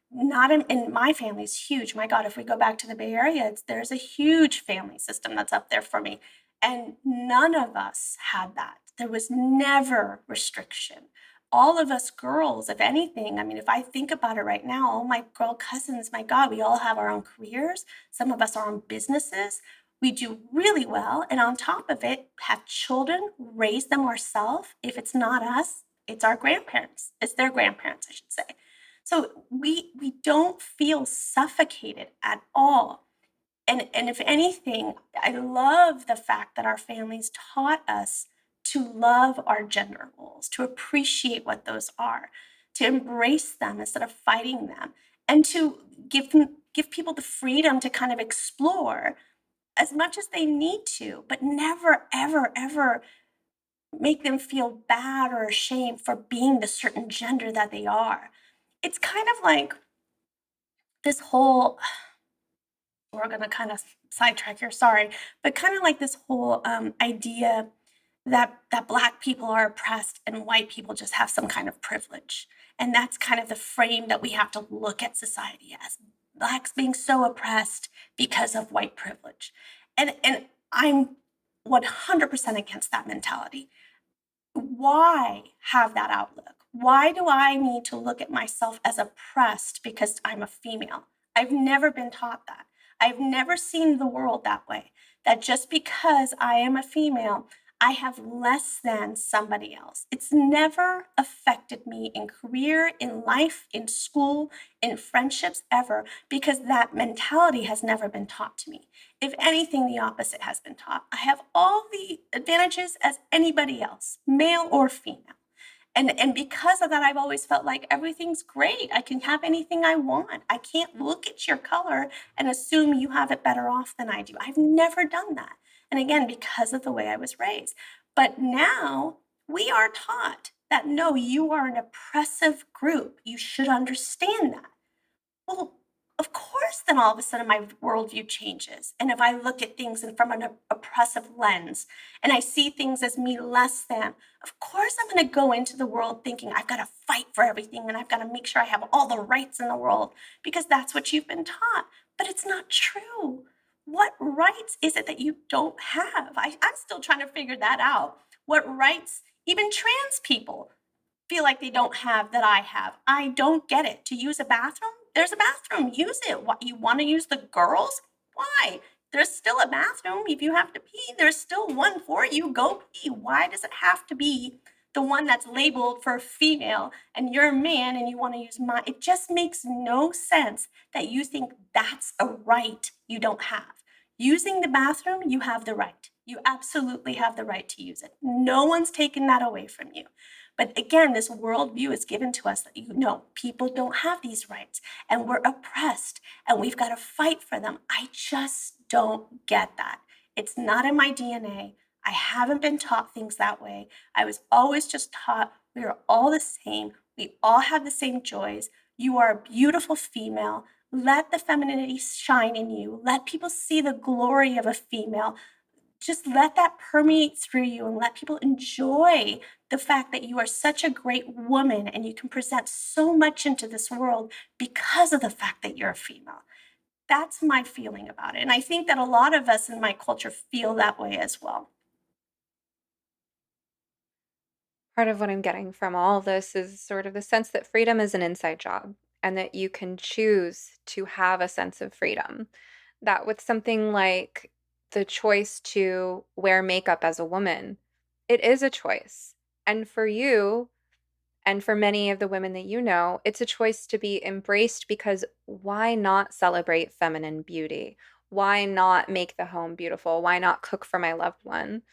Speaker 2: Not in my family is huge. My God, if we go back to the Bay Area, there's a huge family system that's up there for me. And none of us had that. There was never restriction. All of us girls, if anything, I mean, if I think about it right now, all my girl cousins, my God, we all have our own careers. Some of us are on businesses. We do really well. And on top of it, have children, raise them ourselves. If it's not us, it's our grandparents. It's their grandparents, I should say. So we don't feel suffocated at all. And if anything, I love the fact that our families taught us to love our gender roles, to appreciate what those are, to embrace them instead of fighting them, and to give people the freedom to kind of explore as much as they need to, but never, ever, ever make them feel bad or ashamed for being the certain gender that they are. It's kind of like this whole we're going to kind of sidetrack here, sorry, but kind of like this whole idea that black people are oppressed and white people just have some kind of privilege. And that's kind of the frame that we have to look at society as. Blacks being so oppressed because of white privilege. And I'm 100% against that mentality. Why have that outlook? Why do I need to look at myself as oppressed because I'm a female? I've never been taught that. I've never seen the world that way, that just because I am a female, I have less than somebody else. It's never affected me in career, in life, in school, in friendships ever, because that mentality has never been taught to me. If anything, the opposite has been taught. I have all the advantages as anybody else, male or female. And because of that, I've always felt like everything's great. I can have anything I want. I can't look at your color and assume you have it better off than I do. I've never done that. And again, because of the way I was raised. But now we are taught that no, you are an oppressive group. You should understand that. Well, of course, then all of a sudden my worldview changes. And if I look at things from an oppressive lens and I see things as me less than, of course I'm going to go into the world thinking I've got to fight for everything and I've got to make sure I have all the rights in the world because that's what you've been taught. But it's not true. What rights is it that you don't have? I'm still trying to figure that out. What rights, even trans people, feel like they don't have that I have. I don't get it. To use a bathroom, there's a bathroom. Use it. What you want to use the girls? Why? There's still a bathroom. If you have to pee, there's still one for you. Go pee. Why does it have to be the one that's labeled for female and you're a man and you want to use mine? It just makes no sense that you think that's a right you don't have. Using the bathroom, you have the right. You absolutely have the right to use it. No one's taken that away from you. But again, this worldview is given to us that people don't have these rights and we're oppressed and we've got to fight for them. I just don't get that. It's not in my DNA. I haven't been taught things that way. I was always just taught we are all the same. We all have the same joys. You are a beautiful female. Let the femininity shine in you. Let people see the glory of a female. Just let that permeate through you and let people enjoy the fact that you are such a great woman and you can present so much into this world because of the fact that you're a female. That's my feeling about it. And I think that a lot of us in my culture feel that way as well.
Speaker 1: Part of what I'm getting from all of this is sort of the sense that freedom is an inside job and that you can choose to have a sense of freedom. That with something like the choice to wear makeup as a woman, it is a choice. And for you, and for many of the women that you know, it's a choice to be embraced because why not celebrate feminine beauty? Why not make the home beautiful? Why not cook for my loved one?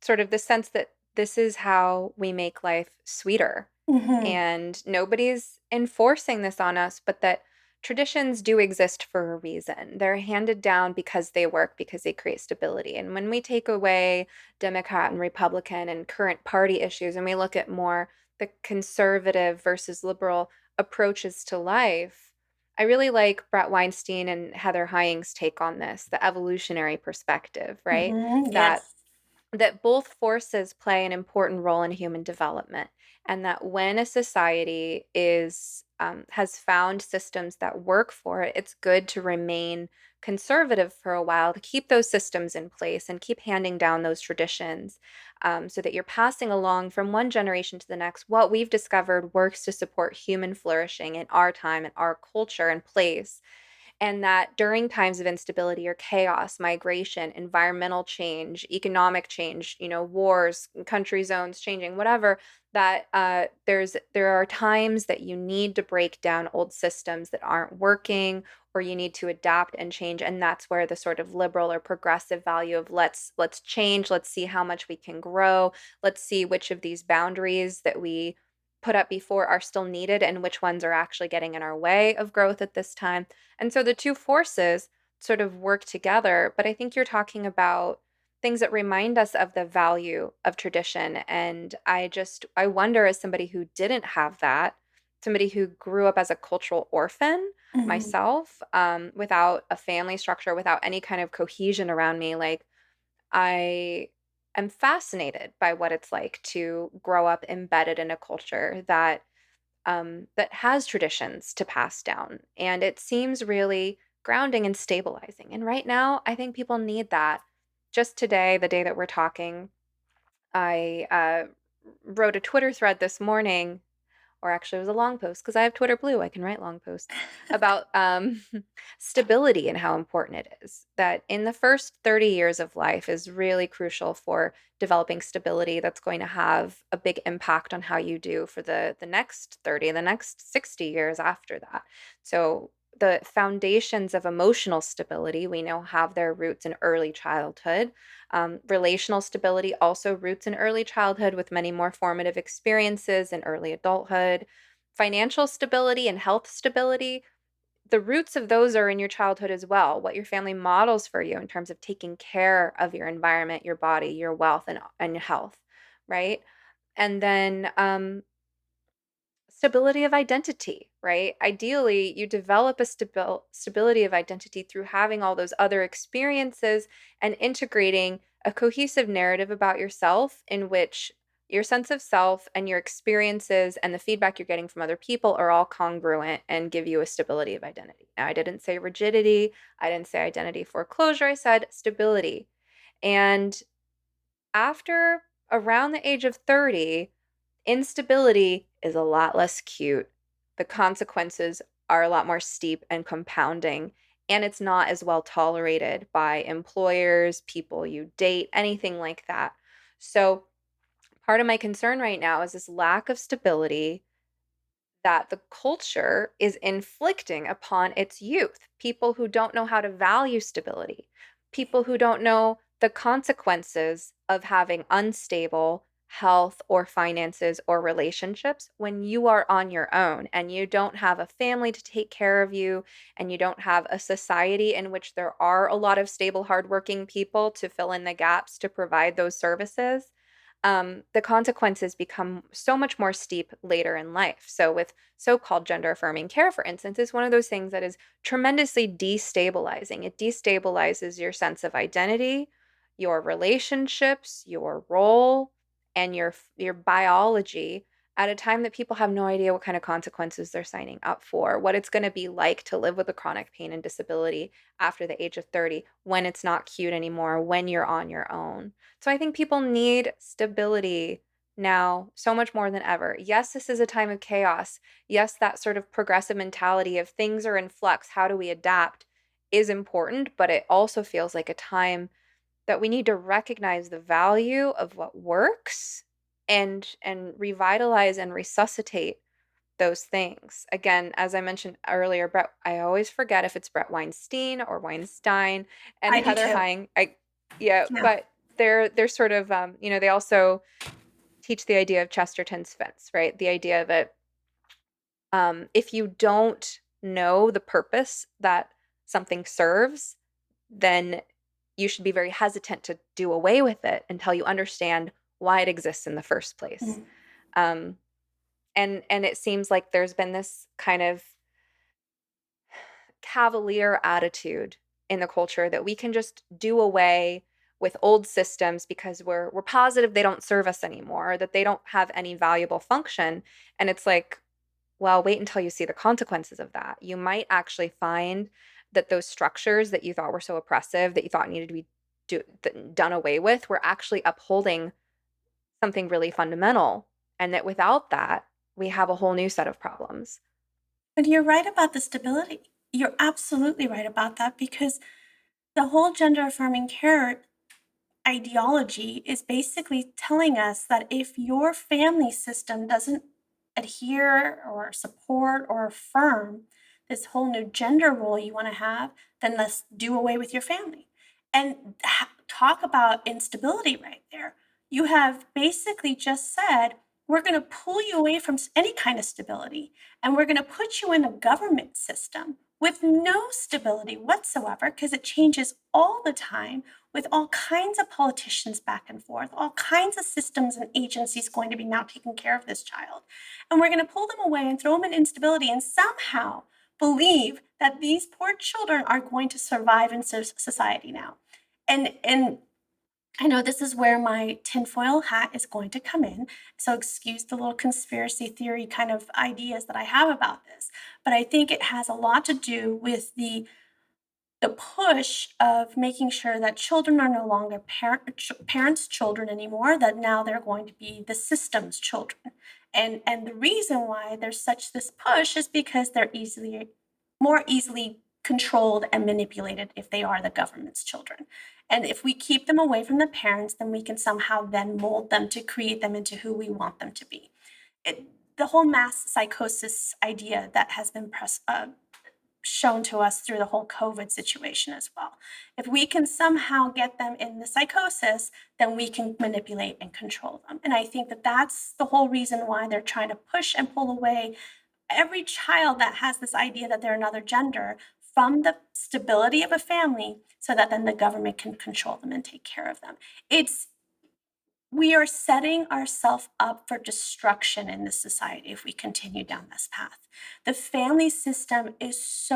Speaker 1: Sort of the sense that this is how we make life sweeter.
Speaker 2: Hmm.
Speaker 1: And nobody's enforcing this on us, but that traditions do exist for a reason. They're handed down because they work, because they create stability. And when we take away Democrat and Republican and current party issues, and we look at more the conservative versus liberal approaches to life, I really like Brett Weinstein and Heather Heying's take on this, the evolutionary perspective, right?
Speaker 2: Hmm.
Speaker 1: That
Speaker 2: Yes.
Speaker 1: both forces play an important role in human development, and that when a society is has found systems that work for it, it's good to remain conservative for a while to keep those systems in place and keep handing down those traditions, so that you're passing along from one generation to the next what we've discovered works to support human flourishing in our time and our culture and place, and that during times of instability or chaos, migration, environmental change, economic change, wars, country zones changing, whatever, that there are times that you need to break down old systems that aren't working, or you need to adapt and change, and that's where the sort of liberal or progressive value of let's change, let's see how much we can grow, let's see which of these boundaries that we put up before are still needed and which ones are actually getting in our way of growth at this time. And so the two forces sort of work together, but I think you're talking about things that remind us of the value of tradition. And I wonder, as somebody who didn't have that, somebody who grew up as a cultural orphan
Speaker 2: Hmm.
Speaker 1: myself, without a family structure, without any kind of cohesion around me, like I am fascinated by what it's like to grow up embedded in a culture that has traditions to pass down. And it seems really grounding and stabilizing. And right now, I think people need that. Just today, the day that we're talking, I wrote a Twitter thread this morning, or actually it was a long post because I have Twitter Blue. I can write long posts about stability and how important it is. That in the first 30 years of life is really crucial for developing stability that's going to have a big impact on how you do for the next 30, the next 60 years after that. So the foundations of emotional stability we know have their roots in early childhood. Relational stability also roots in early childhood with many more formative experiences in early adulthood. Financial stability and health stability, the roots of those are in your childhood as well. What your family models for you in terms of taking care of your environment, your body, your wealth, and health, right? And then stability of identity, right? Ideally, you develop a stability of identity through having all those other experiences and integrating a cohesive narrative about yourself in which your sense of self and your experiences and the feedback you're getting from other people are all congruent and give you a stability of identity. Now, I didn't say rigidity, I didn't say identity foreclosure, I said stability. And after around the age of 30, instability is a lot less cute. The consequences are a lot more steep and compounding, and it's not as well tolerated by employers, people you date, anything like that. So, part of my concern right now is this lack of stability that the culture is inflicting upon its youth, people who don't know how to value stability, people who don't know the consequences of having unstable health or finances or relationships when you are on your own and you don't have a family to take care of you and you don't have a society in which there are a lot of stable, hardworking people to fill in the gaps to provide those services. The consequences become so much more steep later in life. So, with so called gender affirming care, for instance, is one of those things that is tremendously destabilizing. It destabilizes your sense of identity, your relationships, your role, and your biology at a time that people have no idea what kind of consequences they're signing up for, what it's going to be like to live with a chronic pain and disability after the age of 30 when it's not cute anymore, when you're on your own. So I think people need stability now so much more than ever. Yes, this is a time of chaos. Yes, that sort of progressive mentality of things are in flux, how do we adapt is important, but it also feels like a time that we need to recognize the value of what works and revitalize and resuscitate those things. Again, as I mentioned earlier, Brett, I always forget if it's Brett Weinstein or Weinstein and
Speaker 2: I do
Speaker 1: Heather
Speaker 2: too.
Speaker 1: Heying. Yeah,
Speaker 2: Yeah.
Speaker 1: but they're sort of they also teach the idea of Chesterton's fence, right? The idea that if you don't know the purpose that something serves, then you should be very hesitant to do away with it until you understand why it exists in the first place.
Speaker 2: Mm.
Speaker 1: Um, and it seems like there's been this kind of cavalier attitude in the culture that we can just do away with old systems because we're positive they don't serve us anymore, that they don't have any valuable function. And it's like, well, wait until you see the consequences of that. You might actually find that those structures that you thought were so oppressive, that you thought needed to be done away with, were actually upholding something really fundamental. And that without that, we have a whole new set of problems.
Speaker 2: But you're right about the stability. You're absolutely right about that because the whole gender affirming care ideology is basically telling us that if your family system doesn't adhere or support or affirm this whole new gender role you want to have, then let's do away with your family. And talk about instability right there. You have basically just said, we're going to pull you away from any kind of stability and we're going to put you in a government system with no stability whatsoever because it changes all the time with all kinds of politicians back and forth, all kinds of systems and agencies going to be now taking care of this child. And we're going to pull them away and throw them in instability and somehow believe that these poor children are going to survive in society now. And I know this is where my tinfoil hat is going to come in. So excuse the little conspiracy theory kind of ideas that I have about this. But I think it has a lot to do with the push of making sure that children are no longer parents' children anymore, that now they're going to be the system's children. And the reason why there's such this push is because they're more easily controlled and manipulated if they are the government's children. And if we keep them away from the parents, then we can somehow then mold them to create them into who we want them to be. It, the whole mass psychosis idea that has been shown to us through the whole COVID situation as well. If we can somehow get them in the psychosis, then we can manipulate and control them. And I think that that's the whole reason why they're trying to push and pull away every child that has this idea that they're another gender from the stability of a family so that then the government can control them and take care of them. We are setting ourselves up for destruction in this society if we continue down this path. The family system is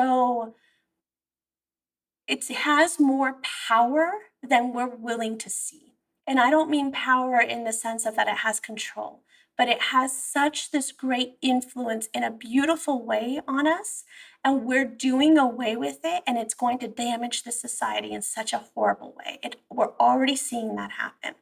Speaker 2: it has more power than we're willing to see. And I don't mean power in the sense of that it has control, but it has such this great influence in a beautiful way on us. And we're doing away with it, and it's going to damage the society in such a horrible way. We're already seeing that happen.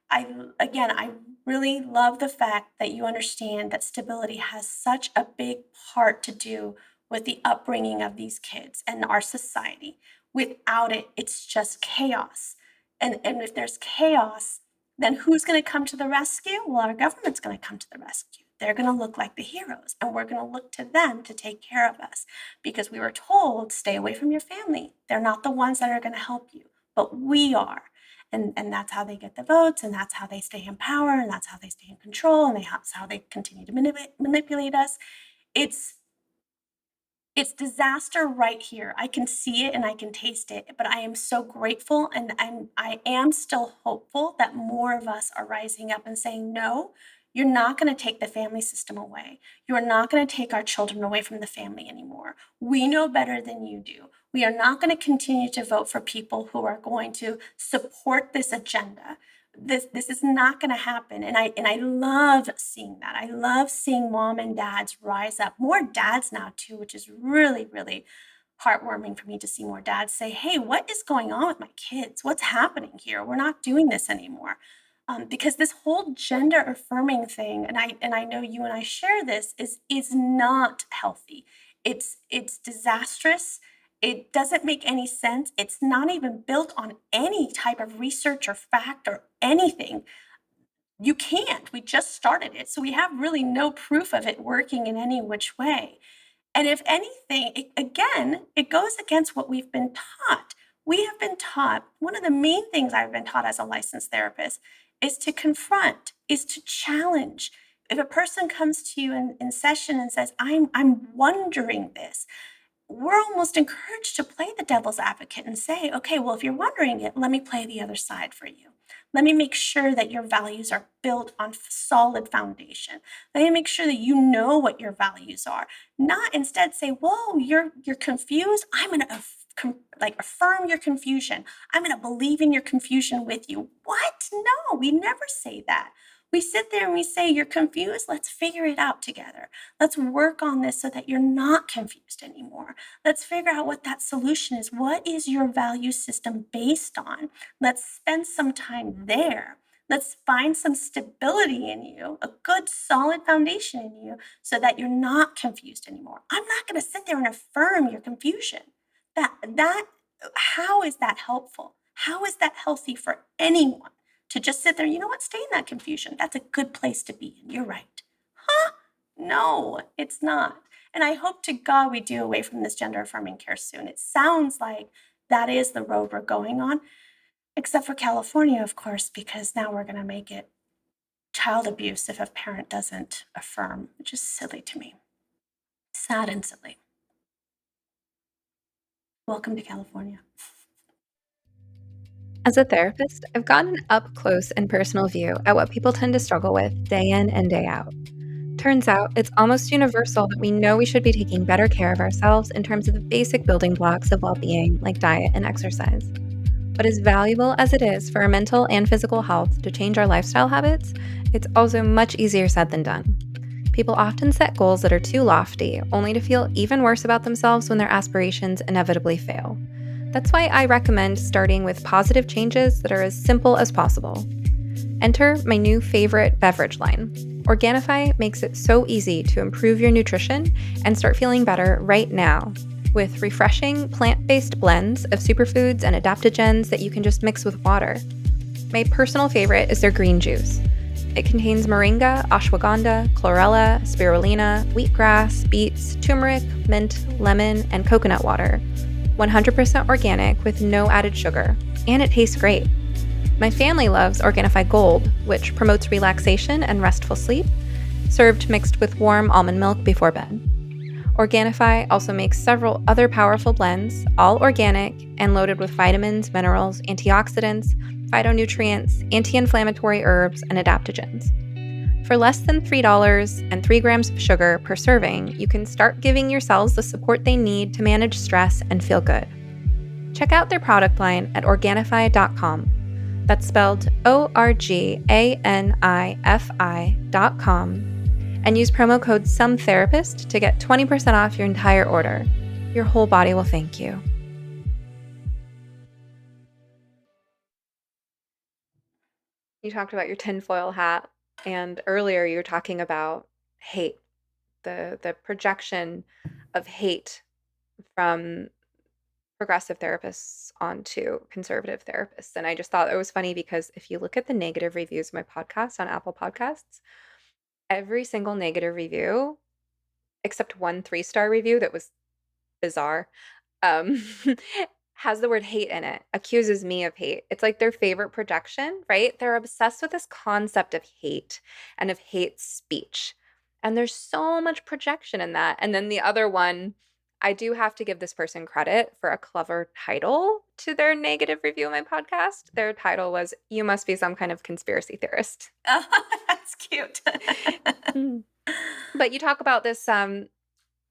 Speaker 2: I really love the fact that you understand that stability has such a big part to do with the upbringing of these kids and our society. Without it, it's just chaos. And if there's chaos, then who's going to come to the rescue? Well, our government's going to come to the rescue. They're going to look like the heroes, and we're going to look to them to take care of us because we were told, stay away from your family. They're not the ones that are going to help you, but we are. And that's how they get the votes, and that's how they stay in power, and that's how they stay in control, and that's how they continue to manipulate us. It's it's disaster right here. I can see it and I can taste it, but I am so grateful and I am still hopeful that more of us are rising up and saying, no, you're not going to take the family system away. You're not going to take our children away from the family anymore. We know better than you do. We are not going to continue to vote for people who are going to support this agenda. This is not going to happen, and I love seeing that. I love seeing mom and dads rise up, more dads now too, which is really heartwarming for me to see more dads say, hey, what is going on with my kids? What's happening here? We're not doing this anymore. because this whole gender affirming thing, and I know you and I share this, is not healthy. It's disastrous. It doesn't make any sense. It's not even built on any type of research or fact or anything. You can't. We just started it, so we have really no proof of it working in any which way. And if anything, again, it goes against what we've been taught. We have been taught, one of the main things I've been taught as a licensed therapist is to confront, is to challenge. If a person comes to you in session and says, I'm wondering this, we're almost encouraged to play the devil's advocate and say, okay, well, if you're wondering it, let me play the other side for you. Let me make sure that your values are built on solid foundation. Let me make sure that you know what your values are. Not instead say, whoa, you're confused. I'm going to affirm your confusion. I'm going to believe in your confusion with you. What? No, we never say that. We sit there and we say, you're confused. Let's figure it out together. Let's work on this so that you're not confused anymore. Let's figure out what that solution is. What is your value system based on? Let's spend some time there. Let's find some stability in you, a good solid foundation in you so that you're not confused anymore. I'm not going to sit there and affirm your confusion. That how is that helpful? How is that healthy for anyone to just sit there, you know what, stay in that confusion. That's a good place to be in. You're right. Huh? No, it's not. And I hope to God we do away from this gender affirming care soon. It sounds like that is the road we're going on, except for California, of course, because now we're going to make it child abuse if a parent doesn't affirm, which is silly to me. Sad and silly. Welcome to California.
Speaker 1: As a therapist, I've gotten an up close and personal view at what people tend to struggle with day in and day out. Turns out it's almost universal that we know we should be taking better care of ourselves in terms of the basic building blocks of well being, like diet and exercise. But as valuable as it is for our mental and physical health to change our lifestyle habits, it's also much easier said than done. People often set goals that are too lofty, only to feel even worse about themselves when their aspirations inevitably fail. That's why I recommend starting with positive changes that are as simple as possible. Enter my new favorite beverage line. Organifi makes it so easy to improve your nutrition and start feeling better right now with refreshing plant-based blends of superfoods and adaptogens that you can just mix with water. My personal favorite is their green juice. It contains moringa, ashwagandha, chlorella, spirulina, wheatgrass, beets, turmeric, mint, lemon, and coconut water. 100% organic with no added sugar, and it tastes great. My family loves Organifi Gold, which promotes relaxation and restful sleep, served mixed with warm almond milk before bed. Organifi also makes several other powerful blends, all organic and loaded with vitamins, minerals, antioxidants, phytonutrients, anti-inflammatory herbs, and adaptogens. For less than $3 and 3 grams of sugar per serving, you can start giving your cells the support they need to manage stress and feel good. Check out their product line at Organifi.com. That's spelled ORGANIFI.com. And use promo code SOMETHERAPIST to get 20% off your entire order. Your whole body will thank you. You talked about your tinfoil hat, and earlier you were talking about hate, the projection of hate from progressive therapists onto conservative therapists. And I just thought it was funny because if you look at the negative reviews of my podcast on Apple Podcasts, every single negative review, except one 3-star review that was bizarre, um, has the word hate in it, accuses me of hate. It's like their favorite projection, right? They're obsessed with this concept of hate and of hate speech. And there's so much projection in that. And then the other one, I do have to give this person credit for a clever title to their negative review of my podcast. Their title was, "You Must Be Some Kind of Conspiracy Theorist."
Speaker 2: That's cute.
Speaker 1: But you talk about this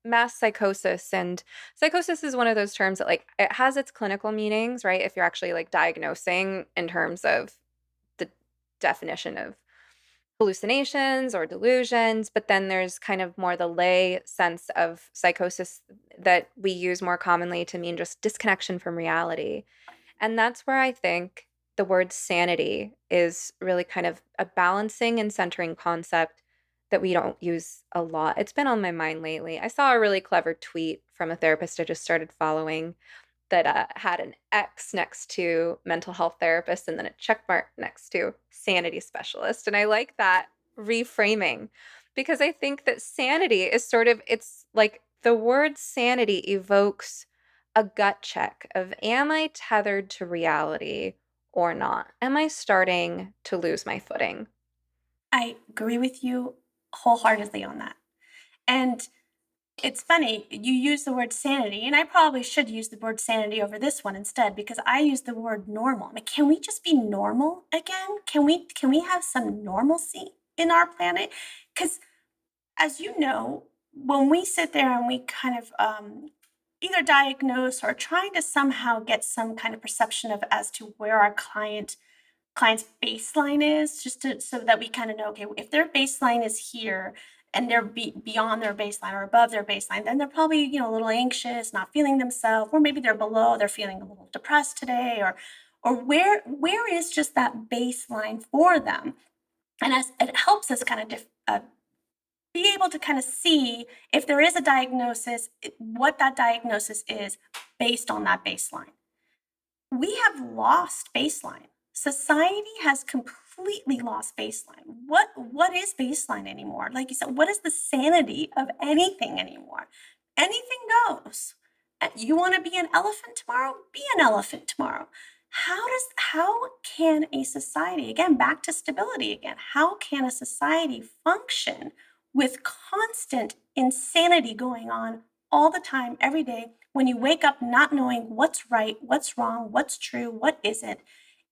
Speaker 1: mass psychosis, and psychosis is one of those terms that, like, it has its clinical meanings, right? If you're actually like diagnosing in terms of the definition of hallucinations or delusions, but then there's kind of more the lay sense of psychosis that we use more commonly to mean just disconnection from reality. And that's where I think the word sanity is really kind of a balancing and centering concept that we don't use a lot. It's been on my mind lately. I saw a really clever tweet from a therapist I just started following that had an X next to mental health therapist and then a check mark next to sanity specialist. And I like that reframing because I think that sanity is sort of, it's like the word sanity evokes a gut check of, am I tethered to reality or not? Am I starting to lose my footing?
Speaker 2: I agree with you wholeheartedly on that. And it's funny, you use the word sanity, and I probably should use the word sanity over this one instead because I use the word normal. I mean, can we just be normal again? Can we have some normalcy in our planet? Because as you know, when we sit there and we kind of either diagnose or trying to somehow get some kind of perception of as to where our client's baseline is, just to so that we kind of know, okay, if their baseline is here and they're beyond their baseline or above their baseline, then they're probably, a little anxious, not feeling themselves, or maybe they're below, they're feeling a little depressed today, or where is just that baseline for them. And as it helps us kind of be able to kind of see if there is a diagnosis, what that diagnosis is based on that baseline. We have lost baseline. Society has completely lost baseline. What is baseline anymore? Like you said, what is the sanity of anything anymore? Anything goes. You want to be an elephant tomorrow? Be an elephant tomorrow. How can a society, again back to stability again, how can a society function with constant insanity going on all the time, every day, when you wake up not knowing what's right, what's wrong, what's true, what isn't?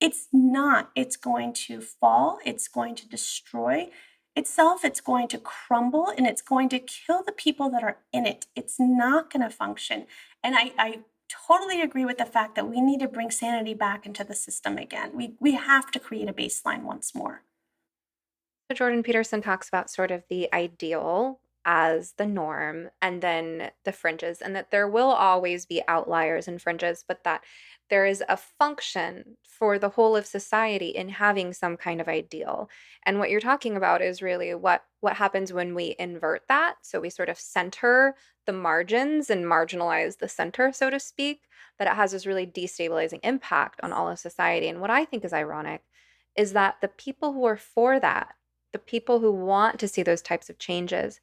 Speaker 2: It's not. It's going to fall, it's going to destroy itself, it's going to crumble, and it's going to kill the people that are in it. It's not going to function. And I totally agree with the fact that we need to bring sanity back into the system again. We have to create a baseline once more.
Speaker 1: So Jordan Peterson talks about sort of the ideal as the norm and then the fringes, and that there will always be outliers and fringes, but that there is a function for the whole of society in having some kind of ideal. And what you're talking about is really what happens when we invert that. So we sort of center the margins and marginalize the center, so to speak, that it has this really destabilizing impact on all of society. And what I think is ironic is that the people who are for that, the people who want to see those types of changes,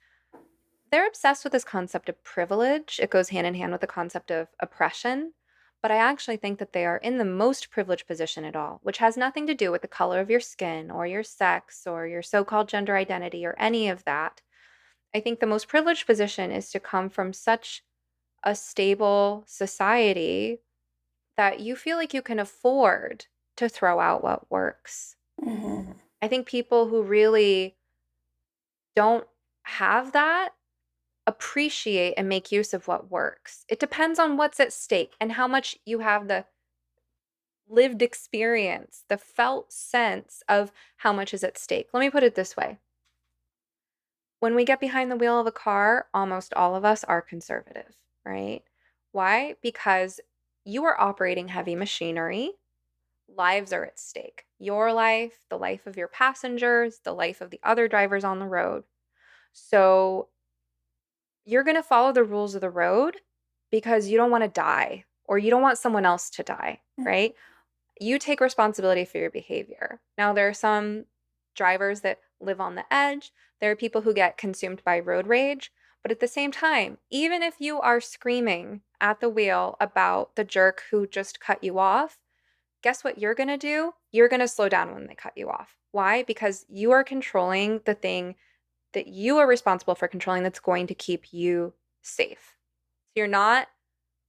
Speaker 1: they're obsessed with this concept of privilege. It goes hand in hand with the concept of oppression. But I actually think that they are in the most privileged position at all, which has nothing to do with the color of your skin or your sex or your so called gender identity or any of that. I think the most privileged position is to come from such a stable society that you feel like you can afford to throw out what works.
Speaker 2: Mhm.
Speaker 1: I think people who really don't have that appreciate and make use of what works. It depends on what's at stake and how much you have the lived experience, the felt sense of how much is at stake. Let me put it this way. When we get behind the wheel of a car, almost all of us are conservative, right? Why? Because you are operating heavy machinery. Lives are at stake. Your life, the life of your passengers, the life of the other drivers on the road. So you're going to follow the rules of the road because you don't want to die or you don't want someone else to die, right? You take responsibility for your behavior. Now, there are some drivers that live on the edge. There are people who get consumed by road rage. But at the same time, even if you are screaming at the wheel about the jerk who just cut you off, guess what you're going to do? You're going to slow down when they cut you off. Why? Because you are controlling the thing that you are responsible for controlling that's going to keep you safe. So you're not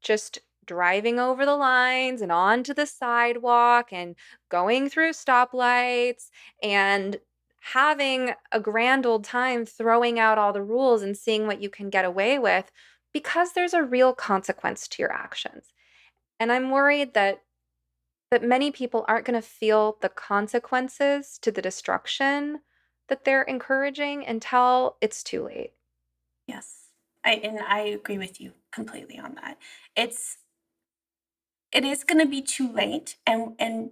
Speaker 1: just driving over the lines and onto the sidewalk and going through stoplights and having a grand old time throwing out all the rules and seeing what you can get away with because there's a real consequence to your actions. And I'm worried that many people aren't going to feel the consequences to the destruction that they're encouraging until it's too late.
Speaker 2: Yes. I agree with you completely on that. It is going to be too late, and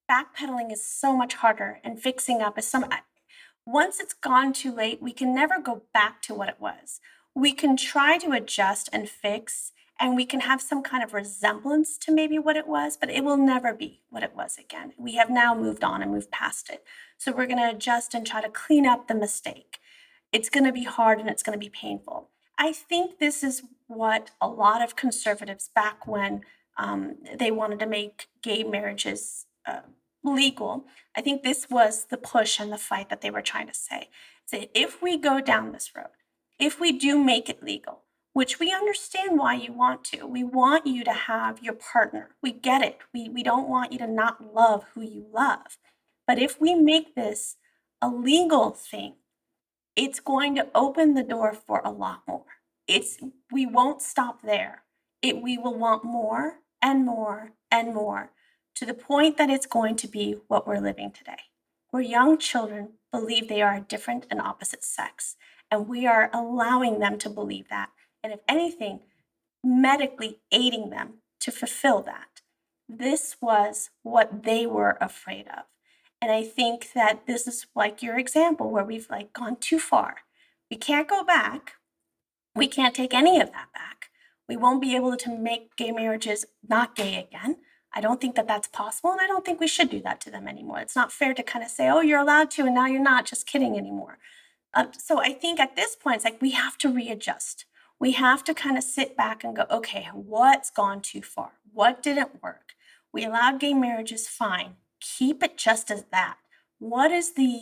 Speaker 2: backpedaling is so much harder, and fixing up is once it's gone too late, we can never go back to what it was. We can try to adjust and fix, and we can have some kind of resemblance to maybe what it was, but it will never be what it was again. We have now moved on and moved past it. So we're going to adjust and try to clean up the mistake. It's going to be hard and it's going to be painful. I think this is what a lot of conservatives back when they wanted to make gay marriages legal. I think this was the push and the fight that they were trying to say. Say, if we go down this road, if we do make it legal, which we understand why you want to, we want you to have your partner. We get it. We don't want you to not love who you love. But if we make this a legal thing, it's going to open the door for a lot more. We won't stop there. We will want more and more and more, to the point that it's going to be what we're living today, where young children believe they are a different and opposite sex, and we are allowing them to believe that. And if anything, medically aiding them to fulfill that. This was what they were afraid of. And I think that this is like your example where we've like gone too far. We can't go back. We can't take any of that back. We won't be able to make gay marriages not gay again. I don't think that that's possible, and I don't think we should do that to them anymore. It's not fair to kind of say, oh, you're allowed to, and now you're not, just kidding anymore. So I think at this point, it's like we have to readjust. We have to kind of sit back and go, okay, what's gone too far? What didn't work? We allowed gay marriages, fine. Keep it just as that. What is the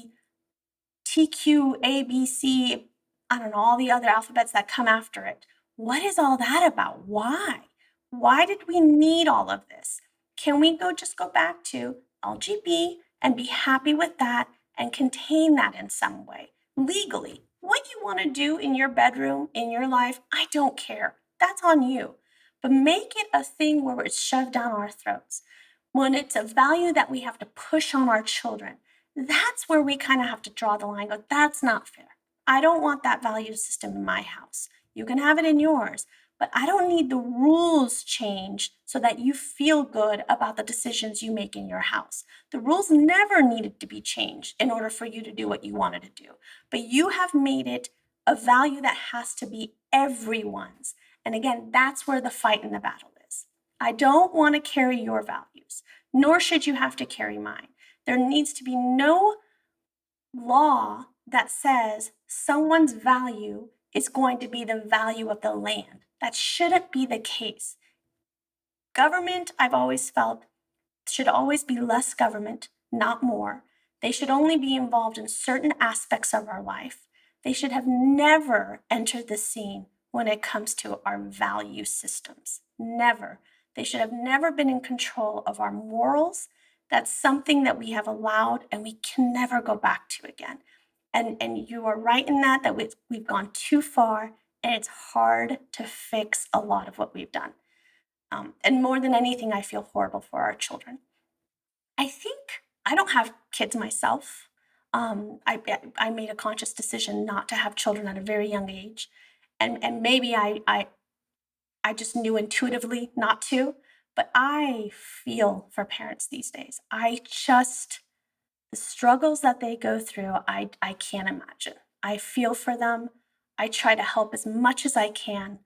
Speaker 2: TQ, ABC, I don't know, all the other alphabets that come after it? What is all that about? Why? Why did we need all of this? Can we just go back to LGB and be happy with that and contain that in some way? Legally, what you want to do in your bedroom, in your life, I don't care. That's on you. But make it a thing where it's shoved down our throats. When it's a value that we have to push on our children, that's where we kind of have to draw the line. Go, that's not fair. I don't want that value system in my house. You can have it in yours, but I don't need the rules changed so that you feel good about the decisions you make in your house. The rules never needed to be changed in order for you to do what you wanted to do, but you have made it a value that has to be everyone's. And again, that's where the fight and the battle is. I don't want to carry your values, nor should you have to carry mine. There needs to be no law that says someone's value is going to be the value of the land. That shouldn't be the case. Government, I've always felt, should always be less government, not more. They should only be involved in certain aspects of our life. They should have never entered the scene when it comes to our value systems. Never. They should have never been in control of our morals. That's something that we have allowed and we can never go back to again. And you are right in that we've gone too far, and it's hard to fix a lot of what we've done. And more than anything, I feel horrible for our children. I think I don't have kids myself. I made a conscious decision not to have children at a very young age, and maybe I just knew intuitively not to. But I feel for parents these days. The struggles that they go through, I can't imagine. I feel for them. I try to help as much as I can.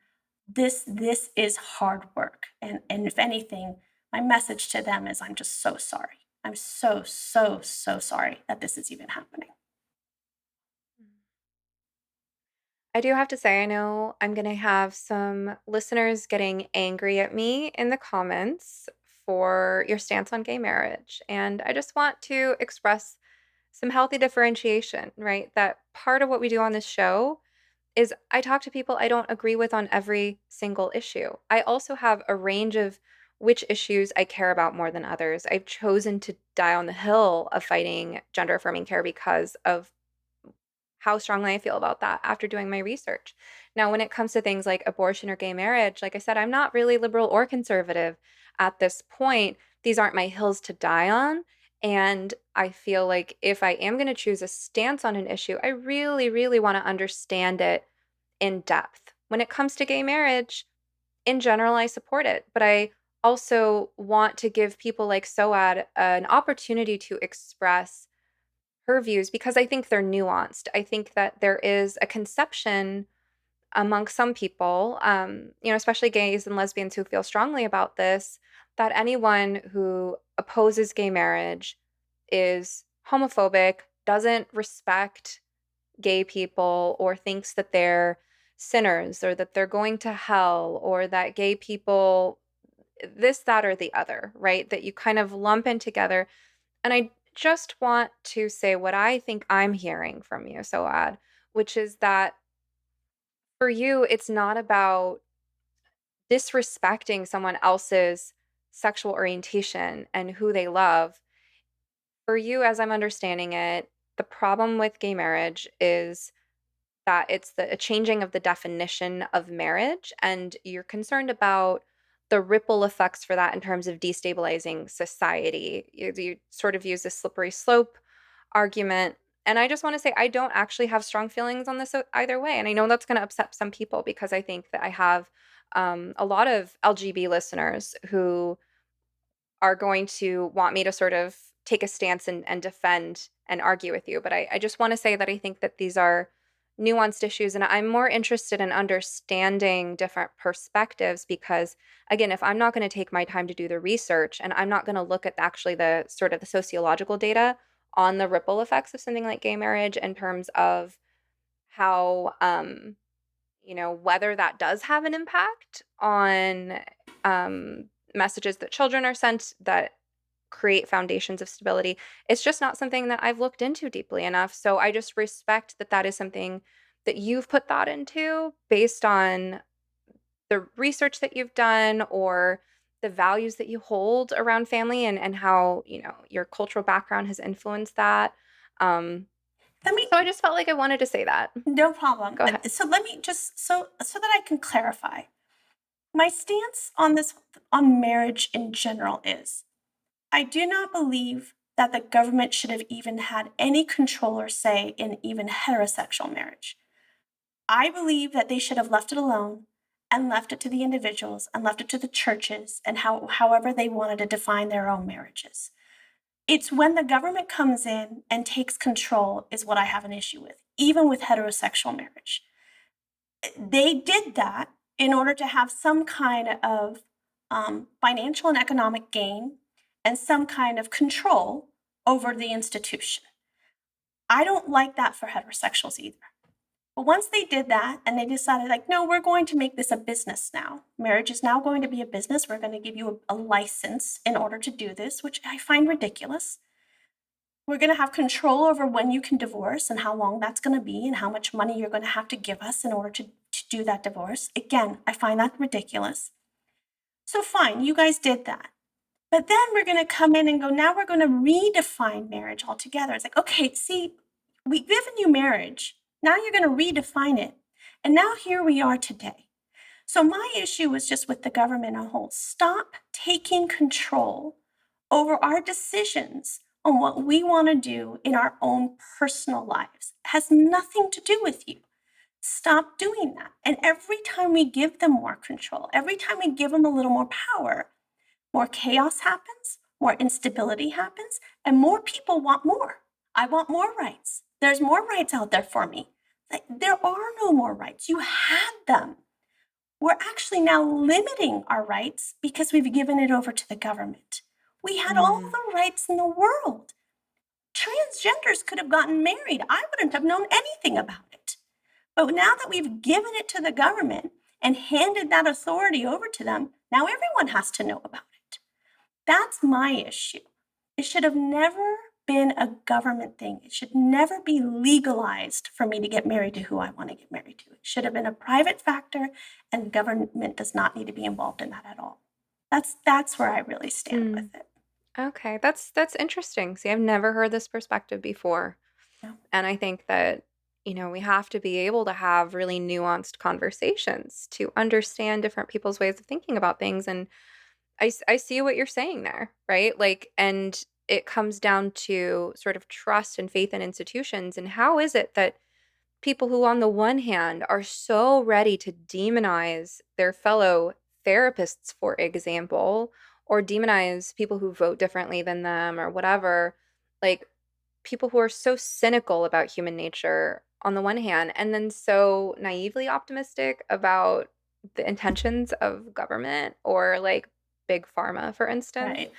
Speaker 2: This is hard work. And if anything, my message to them is I'm just so sorry. I'm so, so, so sorry that this is even happening.
Speaker 1: I do have to say, I know I'm going to have some listeners getting angry at me in the comments for your stance on gay marriage. And I just want to express some healthy differentiation, right? That part of what we do on this show is I talk to people I don't agree with on every single issue. I also have a range of which issues I care about more than others. I've chosen to die on the hill of fighting gender affirming care because of how strongly I feel about that after doing my research. Now, when it comes to things like abortion or gay marriage, like I said, I'm not really liberal or conservative at this point. These aren't my hills to die on. And I feel like if I am going to choose a stance on an issue, I really, really want to understand it in depth. When it comes to gay marriage, in general, I support it, but I also want to give people like Soad an opportunity to express her views because I think they're nuanced. I think that there is a conception among some people, especially gays and lesbians who feel strongly about this, that anyone who opposes gay marriage is homophobic, doesn't respect gay people, or thinks that they're sinners or that they're going to hell or that gay people this, that, or the other, right? That you kind of lump in together. And I just want to say what I think I'm hearing from you, Soad, which is that for you, it's not about disrespecting someone else's sexual orientation and who they love. For you, as I'm understanding it, the problem with gay marriage is that it's a changing of the definition of marriage, and you're concerned about the ripple effects for that in terms of destabilizing society. You sort of use this slippery slope argument. And I just want to say, I don't actually have strong feelings on this either way. And I know that's going to upset some people because I think that I have a lot of LGB listeners who are going to want me to sort of take a stance and defend and argue with you. But I just want to say that I think that these are nuanced issues, and I'm more interested in understanding different perspectives because, again, if I'm not going to take my time to do the research and I'm not going to look at actually the sort of the sociological data on the ripple effects of something like gay marriage in terms of how whether that does have an impact on messages that children are sent that create foundations of stability. It's just not something that I've looked into deeply enough. So I just respect that that is something that you've put thought into based on the research that you've done or the values that you hold around family and how, your cultural background has influenced that. Um,
Speaker 2: Let me,
Speaker 1: so I just felt like I wanted to say that.
Speaker 2: no problem.
Speaker 1: Go ahead.
Speaker 2: So let me just, so that I can clarify. My stance on this, on marriage in general is, I do not believe that the government should have even had any control or say in even heterosexual marriage. I believe that they should have left it alone and left it to the individuals and left it to the churches and however they wanted to define their own marriages. It's when the government comes in and takes control is what I have an issue with, even with heterosexual marriage. They did that in order to have some kind of financial and economic gain and some kind of control over the institution. I don't like that for heterosexuals either. But once they did that and they decided, like, no, we're going to make this a business now. Marriage is now going to be a business. We're going to give you a license in order to do this, which I find ridiculous. We're going to have control over when you can divorce and how long that's going to be and how much money you're going to have to give us in order to do that divorce. Again, I find that ridiculous. So fine, you guys did that. But then we're going to come in and go, now we're going to redefine marriage altogether. It's like, okay, see, we've given you marriage. Now you're going to redefine it. And now here we are today. So my issue was just with the government on whole. Stop taking control over our decisions on what we want to do in our own personal lives. It has nothing to do with you. Stop doing that. And every time we give them more control, every time we give them a little more power, more chaos happens, more instability happens, and more people want more. I want more rights. There's more rights out there for me. Like, there are no more rights. You had them. We're actually now limiting our rights because we've given it over to the government. We had all the rights in the world. Transgenders could have gotten married. I wouldn't have known anything about it. But now that we've given it to the government and handed that authority over to them, now everyone has to know about it. That's my issue. It should have never been a government thing. It should never be legalized for me to get married to who I want to get married to. It should have been a private factor, and the government does not need to be involved in that at all. That's where I really stand with it.
Speaker 1: Okay, that's interesting. See, I've never heard this perspective before.
Speaker 2: No.
Speaker 1: And I think that, we have to be able to have really nuanced conversations to understand different people's ways of thinking about things. And I see what you're saying there, right? Like, and it comes down to sort of trust and faith in institutions. And how is it that people who, on the one hand, are so ready to demonize their fellow therapists, for example, or demonize people who vote differently than them or whatever, like people who are so cynical about human nature on the one hand, and then so naively optimistic about the intentions of government or like big pharma, for instance.
Speaker 2: Right.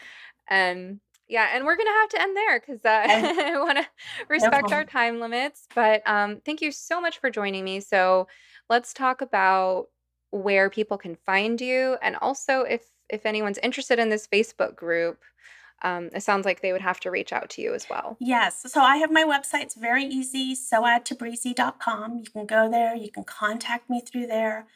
Speaker 1: And yeah, and we're gonna have to end there because
Speaker 2: And
Speaker 1: I want to
Speaker 2: no
Speaker 1: respect our
Speaker 2: problem.
Speaker 1: time limits. But thank you so much for joining me. So let's talk about where people can find you, and also if anyone's interested in this Facebook group, it sounds like they would have to reach out to you as well.
Speaker 2: Yes. So I have my website. It's very easy, soadtabrizi.com. You can go there. You can contact me through there.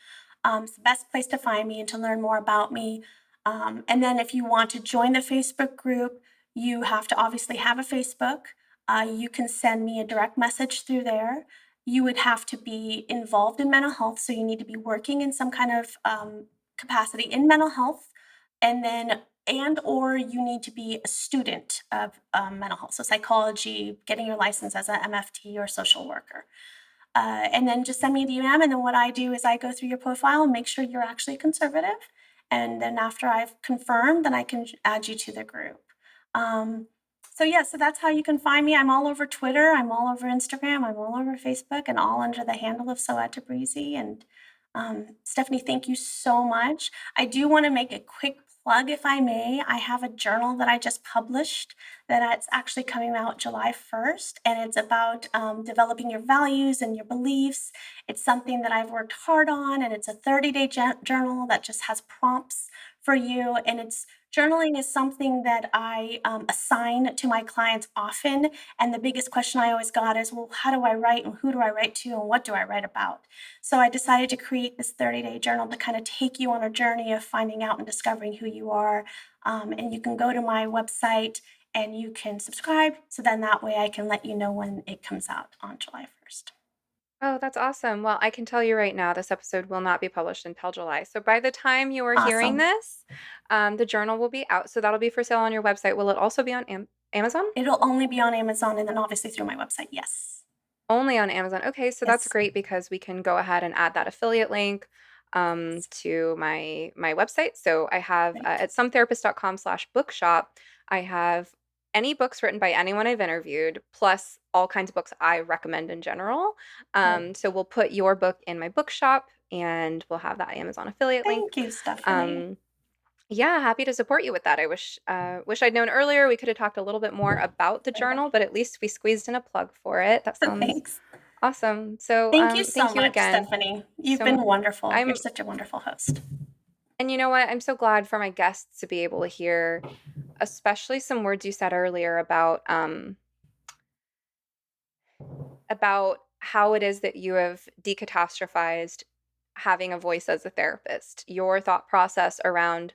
Speaker 2: It's the best place to find me and to learn more about me. And then if you want to join the Facebook group, you have to obviously have a Facebook. You can send me a direct message through there. You would have to be involved in mental health, so you need to be working in some kind of capacity in mental health, and then or you need to be a student of mental health, so psychology, getting your license as an MFT or social worker. And then just send me a DM. And then what I do is I go through your profile and make sure you're actually conservative. And then after I've confirmed, then I can add you to the group. So yeah, so that's how you can find me. I'm all over Twitter. I'm all over Instagram. I'm all over Facebook, and all under the handle of Soad Tabrizi. And Stephanie, thank you so much. I do want to make a quick plug, if I may. I have a journal that I just published that's actually coming out July 1st, and it's about developing your values and your beliefs. It's something that I've worked hard on, and it's a 30-day journal that just has prompts for you. And it's journaling is something that I assign to my clients often. And the biggest question I always got is, well, how do I write, and who do I write to, and what do I write about? So I decided to create this 30-day journal to kind of take you on a journey of finding out and discovering who you are. And you can go to my website and you can subscribe. So then that way I can let you know when it comes out on July 1st.
Speaker 1: Oh, that's awesome. Well, I can tell you right now, this episode will not be published until July. So by the time you are hearing
Speaker 2: Awesome.
Speaker 1: this, the journal will be out. So that'll be for sale on your website. Will it also be on Amazon?
Speaker 2: It'll only be on Amazon, and then obviously through my website. Yes.
Speaker 1: Only on Amazon. Okay, so that's
Speaker 2: Yes.
Speaker 1: great because we can go ahead and add that affiliate link to my website. So I have
Speaker 2: Great.
Speaker 1: at sometherapist.com/bookshop, I have any books written by anyone I've interviewed, plus all kinds of books I recommend in general.
Speaker 2: Great.
Speaker 1: So we'll put your book in my bookshop, and we'll have that Amazon affiliate link.
Speaker 2: Thank you, Stephanie.
Speaker 1: Um, yeah, happy to support you with that. I wish I'd known earlier. We could have talked a little bit more about the journal, but at least we squeezed in a plug for it. That sounds
Speaker 2: Thanks.
Speaker 1: awesome. So,
Speaker 2: Thank you so
Speaker 1: thank you
Speaker 2: much,
Speaker 1: again.
Speaker 2: Stephanie. You've
Speaker 1: So
Speaker 2: been wonderful. You're
Speaker 1: I'm
Speaker 2: such a wonderful host.
Speaker 1: and you know what? I'm so glad for my guests to be able to hear, especially some words you said earlier about how it is that you have decatastrophized having a voice as a therapist. Your thought process around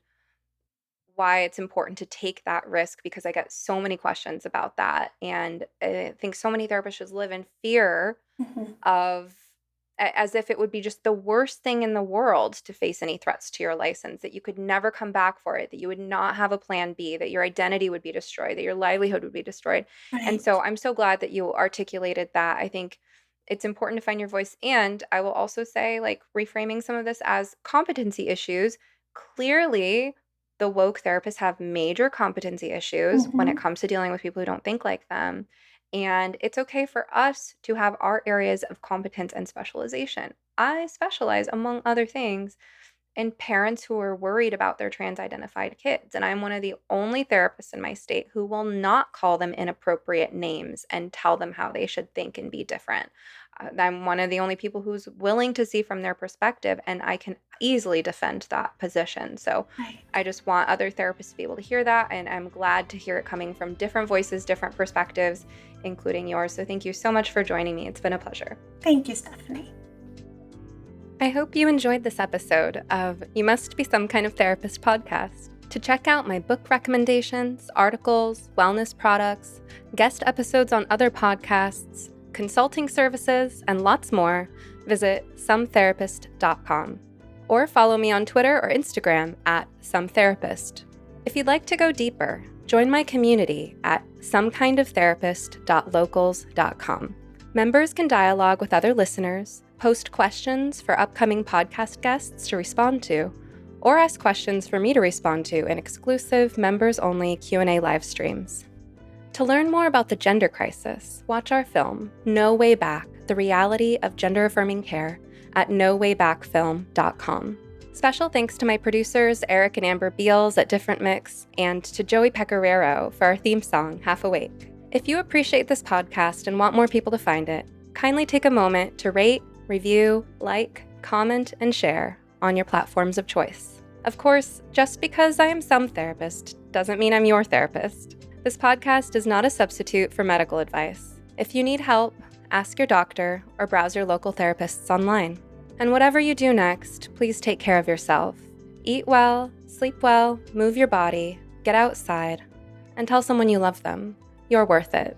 Speaker 1: why it's important to take that risk, because I get so many questions about that. And I think so many therapists should live in fear
Speaker 2: Mhm.
Speaker 1: of as if it would be just the worst thing in the world to face any threats to your license, that you could never come back for it, that you would not have a plan B, that your identity would be destroyed, that your livelihood would be destroyed. And
Speaker 2: Right.
Speaker 1: so I'm so glad that you articulated that. I think it's important to find your voice. And I will also say, like, reframing some of this as competency issues. Clearly, the woke therapists have major competency issues when it
Speaker 2: Mhm.
Speaker 1: comes to dealing with people who don't think like them. And it's okay for us to have our areas of competence and specialization. I specialize, among other things, in parents who are worried about their trans identified kids. And I'm one of the only therapists in my state who will not call them inappropriate names and tell them how they should think and be different. I'm one of the only people who's willing to see from their perspective, and I can easily defend that position. So
Speaker 2: Right.
Speaker 1: I just want other therapists to be able to hear that. And I'm glad to hear it coming from different voices, different perspectives, including yours. So thank you so much for joining me. It's been a pleasure.
Speaker 2: Thank you, Stephanie.
Speaker 1: I hope you enjoyed this episode of You Must Be Some Kind of Therapist podcast. To check out my book recommendations, articles, wellness products, guest episodes on other podcasts, consulting services, and lots more, visit sometherapist.com or follow me on Twitter or Instagram at sometherapist. If you'd like to go deeper, join my community at somekindoftherapist.locals.com. Members can dialogue with other listeners, post questions for upcoming podcast guests to respond to, or ask questions for me to respond to in exclusive members-only Q&A live streams. To learn more about the gender crisis, watch our film, No Way Back: The Reality of Gender-Affirming Care at nowaybackfilm.com. Special thanks to my producers, Eric and Amber Beals at Different Mix, and to Joey Pecoraro for our theme song, Half Awake. If you appreciate this podcast and want more people to find it, kindly take a moment to rate, review, like, comment, and share on your platforms of choice. Of course, just because I am some therapist doesn't mean I'm your therapist. This podcast is not a substitute for medical advice. If you need help, ask your doctor or browse your local therapists online. And whatever you do next, please take care of yourself. Eat well, sleep well, move your body, get outside, and tell someone you love them. You're worth it.